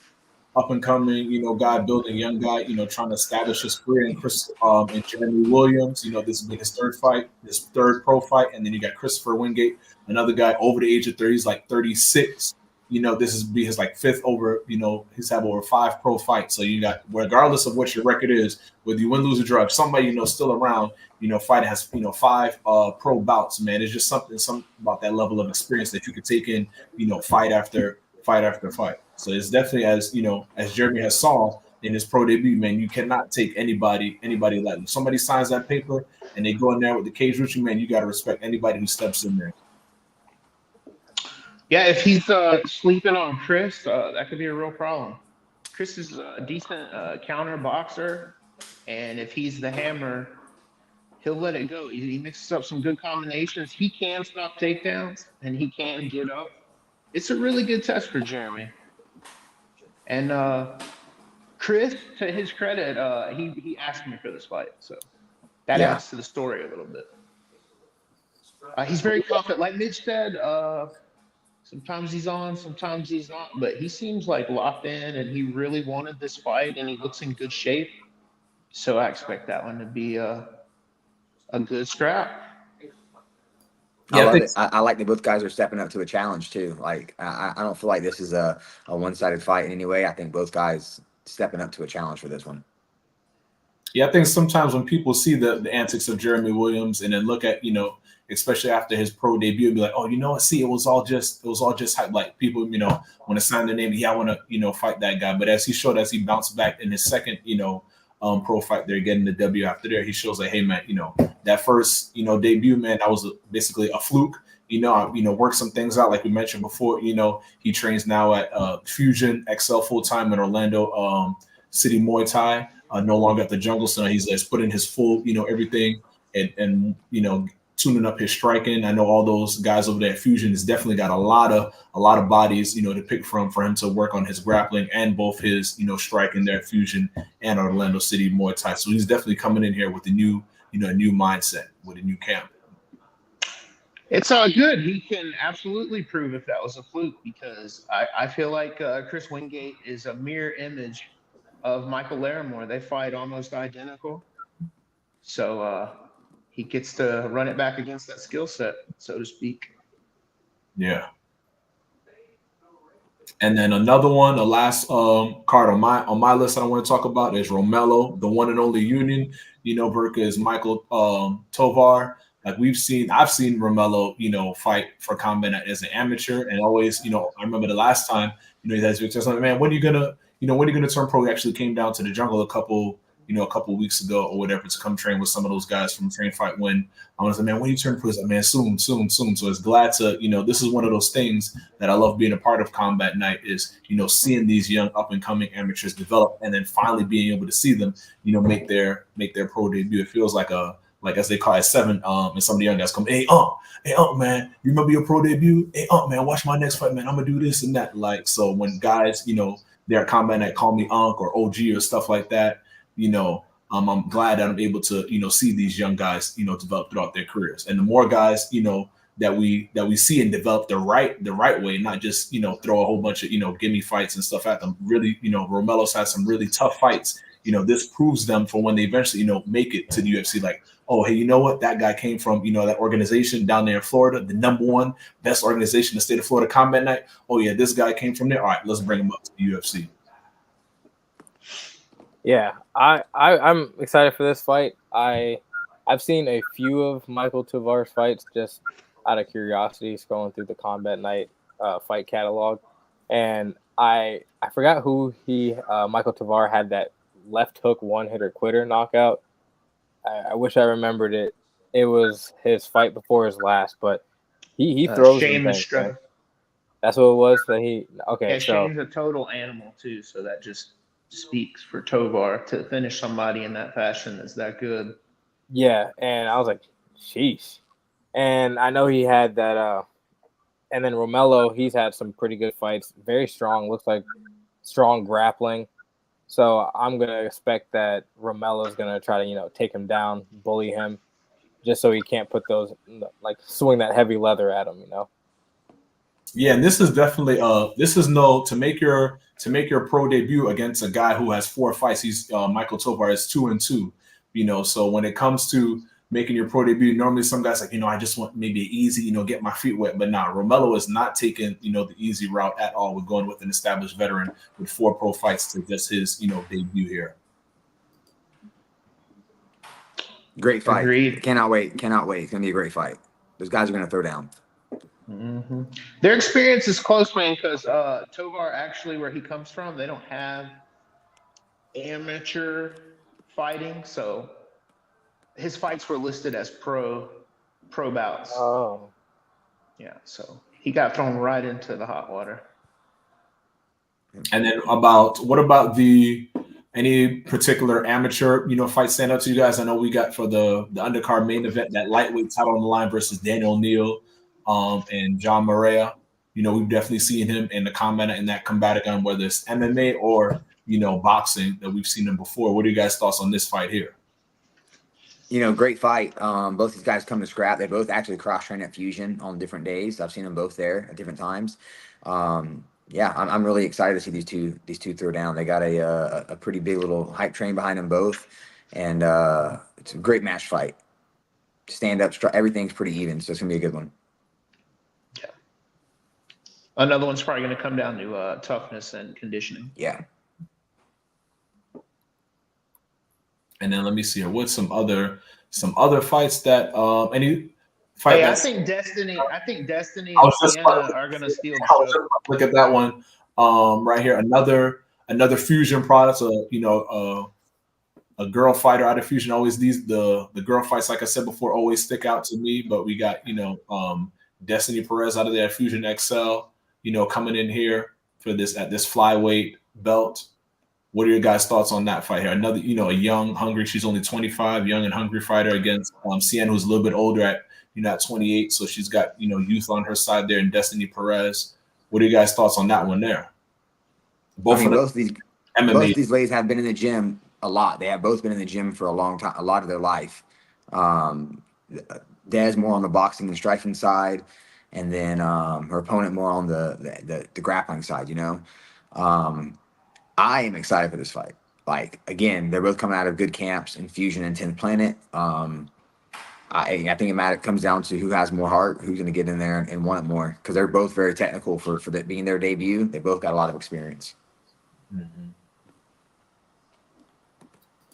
you know, guy building young guy, you know, trying to establish his career. And Jeremy Williams, you know, this will be his third pro fight. And then you got Christopher Wingate, another guy over the age of 30. He's like 36. You know, this is be his like fifth over, you know, he's had over 5 pro fights. So you got, regardless of what your record is, whether you win, lose, or draw, if somebody, you know, still around, you know, fighting has, you know, 5 pro bouts, man. It's just something about that level of experience that you could take in, you know, fight after fight. So it's definitely, as you know, as Jeremy has saw in his pro debut, man, you cannot take anybody lightly. If somebody signs that paper and they go in there with the cage with you, man, you got to respect anybody who steps in there. Yeah, if he's sleeping on Chris, that could be a real problem. Chris is a decent counter boxer, and if he's the hammer, he'll let it go. He mixes up some good combinations. He can stop takedowns, and he can get up. It's a really good test for Jeremy. And Chris, to his credit, he asked me for this fight, so that adds to the story a little bit. He's very confident. Like Mitch said, sometimes he's on, sometimes he's not, but he seems like locked in, and he really wanted this fight, and he looks in good shape. So I expect that one to be a good scrap. I like that both guys are stepping up to a challenge too. Like I don't feel like this is a one-sided fight in any way. I think both guys stepping up to a challenge for this one. Yeah, I think sometimes when people see the antics of Jeremy Williams and then look at, you know, especially after his pro debut, and be like, oh, you know what? See, it was all just hype. Like people, you know, want to sign their name. Yeah, I want to, you know, fight that guy. But as he bounced back in his second, you know, pro fight, they're getting the W after there. He shows like, hey man, you know, that first, you know, debut, man, that was basically a fluke. You know, work some things out like we mentioned before. You know, he trains now at Fusion XL full time in Orlando City Muay Thai. No longer at the Jungle Center. He's put in his full, you know, everything and you know, tuning up his striking. I know all those guys over there at Fusion has definitely got a lot of bodies, you know, to pick from for him to work on his grappling and both his, you know, striking there at Fusion and Orlando City Muay Thai. So he's definitely coming in here with a new mindset, with a new camp. It's good. He can absolutely prove if that was a fluke, because I feel like Chris Wingate is a mirror image of Michael Larimore. They fight almost identical. So he gets to run it back against that skill set, so to speak. Yeah. And then another one, the last card on my list I want to talk about is Romelo, the one and only Union, you know, versus Michael Tovar. Like I've seen Romelo, you know, fight for Combat Night as an amateur, and always, you know, I remember the last time, you know, he has Victor, like, man, when are you gonna turn pro? He actually came down to the Jungle a couple weeks ago or whatever to come train with some of those guys from Train Fight Win. I was like, man, when you turn pro? He's like, man, soon. So it's glad to, you know, this is one of those things that I love being a part of Combat Night is, you know, seeing these young up and coming amateurs develop and then finally being able to see them, you know, make their pro debut. It feels like a like as they call it, 7, and some of the young guys come, hey, man, you remember your pro debut? Hey, man, watch my next fight, man. I'm gonna do this and that. Like, so when guys, they're at Combat Night, call me Unc or OG or stuff like that, I'm glad that I'm able to, see these young guys, develop throughout their careers. And the more guys, that we see and develop the right way, not just, throw a whole bunch of, gimme fights and stuff at them. Really, Romelo's had some really tough fights. This proves them for when they eventually, make it to the UFC, like, oh, hey, you know what? That guy came from, that organization down there in Florida, the #1 best organization in the state of Florida, Combat Night. Oh, yeah, this guy came from there. All right, let's bring him up to the UFC. Yeah, I'm excited for this fight. I've seen a few of Michael Tovar's fights just out of curiosity, scrolling through the Combat Night fight catalog, and I forgot who Michael Tovar had that left hook one-hitter quitter knockout. I wish I remembered it. It was his fight before his last, but he throws them things, man. That's what it was. Yeah, Shane's a total animal too, so that just speaks for Tovar to finish somebody in that fashion is that good. Yeah, and I was like, sheesh. And I know he had that and then Romelo, he's had some pretty good fights. Very strong, looks like strong grappling. So I'm going to expect that Romelo's going to try to, take him down, bully him, just so he can't put those, like, swing that heavy leather at him, Yeah, and this is definitely to make your pro debut against a guy who has 4 fights. He's Michael Tovar is 2-2, so when it comes to making your pro debut, normally some guys like, I just want maybe easy, get my feet wet. But nah, Romelo is not taking, the easy route at all. We're going with an established veteran with 4 pro fights to just his, debut here. Great fight. Agreed. Cannot wait. It's going to be a great fight. Those guys are going to throw down. Mm-hmm. Their experience is close, man, because Tovar, actually, where he comes from, they don't have amateur fighting, so his fights were listed as pro bouts. Oh. Yeah, so he got thrown right into the hot water. And then what about any particular amateur, fight stand out to you guys? I know we got for the undercard main event, that lightweight title on the line versus Daniel Neal and John Morea. We've definitely seen him in the combat in that combatant, whether it's MMA or, boxing, that we've seen him before. What are you guys' thoughts on this fight here? Great fight. Both these guys come to scrap. They both actually cross-train at Fusion on different days. I've seen them both there at different times. Yeah, I'm really excited to see these two throw down. They got a pretty big little hype train behind them both, and it's a great match fight. Stand up, everything's pretty even, so it's gonna be a good one. Yeah. Another one's probably going to come down to toughness and conditioning. Yeah. And then let me see here. What's some other fights that any fight? Hey, I think Destiny and Sienna are gonna steal the show. Look at that one right here. Another Fusion product. A girl fighter out of Fusion. Always the girl fights, like I said before, always stick out to me. But we got Destiny Perez out of there, Fusion XL. Coming in here for this flyweight belt. What are your guys' thoughts on that fight here? Another, a young, hungry, she's only 25, young and hungry fighter against Sienna, who's a little bit older at 28. So she's got, youth on her side there, and Destiny Perez. What are you guys' thoughts on that one there? Both of these ladies have been in the gym a lot. They have both been in the gym for a long time, a lot of their life. Des more on the boxing and striking side, and then her opponent more on the grappling side, I am excited for this fight. Like, again, they're both coming out of good camps in Fusion and 10th Planet. I think it comes down to who has more heart, who's going to get in there and want it more, because they're both very technical for that being their debut. They both got a lot of experience. Mm-hmm.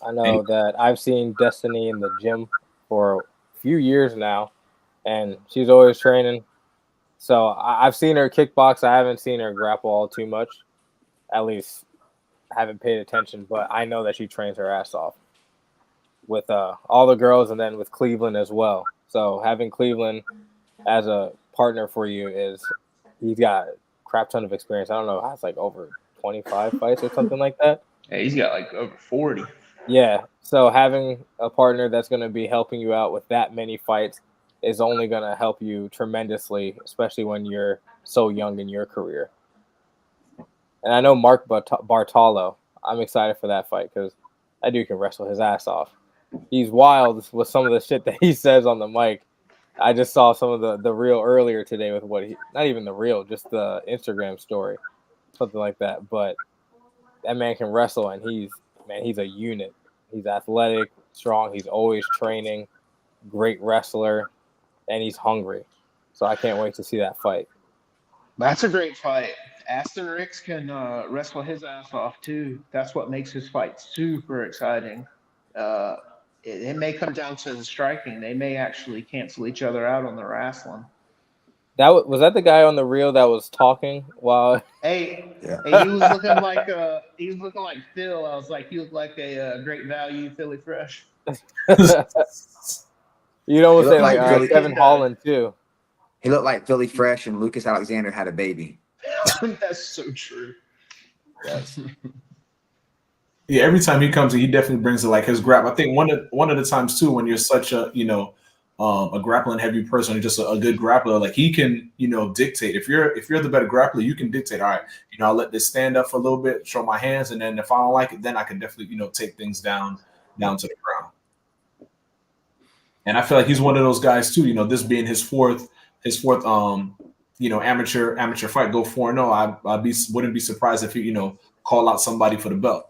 I know that I've seen Destiny in the gym for a few years now, and she's always training. So I've seen her kickbox. I haven't seen her grapple all too much, at least. Haven't paid attention, but I know that she trains her ass off with all the girls, and then with Cleveland as well. So having Cleveland as a partner for you he's got a crap ton of experience. I don't know, has like over 25 fights or something like that. Yeah, he's got like over 40. Yeah. So having a partner that's going to be helping you out with that many fights is only going to help you tremendously, especially when you're so young in your career. And I know Mark Bartolo. I'm excited for that fight because that dude can wrestle his ass off. He's wild with some of the shit that he says on the mic. I just saw some of the reel earlier today with what he, not even the reel, just the Instagram story, something like that. But that man can wrestle, and he's a unit. He's athletic, strong. He's always training, great wrestler, and he's hungry. So I can't wait to see that fight. That's a great fight. Aston Ricks can wrestle his ass off too. That's what makes his fight super exciting. Uh, it may come down to the striking. They may actually cancel each other out on the wrestling. Was that the guy on the reel that was talking while? Hey, Yeah. hey, he was looking like Phil. I was like, he looked like a great value Philly Fresh. You'd almost He say looked like like Philly. Kevin Holland too. He looked like Philly Fresh and Lucas Alexander had a baby. That's so true. Yes. Yeah, every time he comes in, he definitely brings it like his grab. I think one of the times too, when you're such a a grappling heavy person and just a good grappler, like he can dictate. If you're the better grappler, you can dictate. All right, I'll let this stand up for a little bit, show my hands, and then if I don't like it, then I can definitely take things down to the ground. And I feel like he's one of those guys too. This being his fourth amateur fight, go 4-0. Wouldn't be surprised if he call out somebody for the belt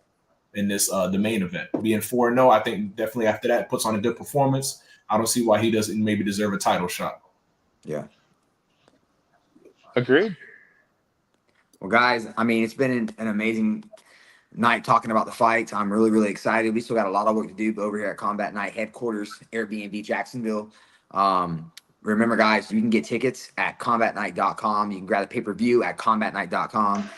in this the main event. Being 4-0, I think definitely after that puts on a good performance. I don't see why he doesn't maybe deserve a title shot. Yeah. Agreed. Well, guys, I mean, it's been an amazing night talking about the fights. I'm really, really excited. We still got a lot of work to do over here at Combat Night headquarters, Airbnb Jacksonville. Remember, guys, you can get tickets at combatnight.com. You can grab the pay-per-view at combatnight.com.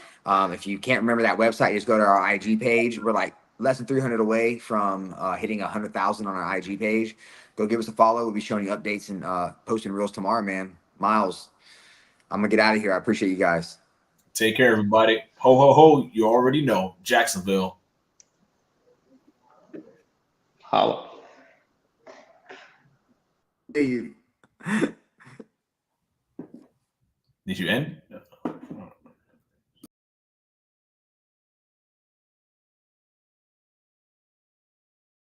If you can't remember that website, just go to our IG page. We're like less than 300 away from hitting 100,000 on our IG page. Go give us a follow. We'll be showing you updates and posting reels tomorrow, man. Miles, I'm going to get out of here. I appreciate you guys. Take care, everybody. Ho, ho, ho. You already know. Jacksonville. Holla. Hey, you. Did you end?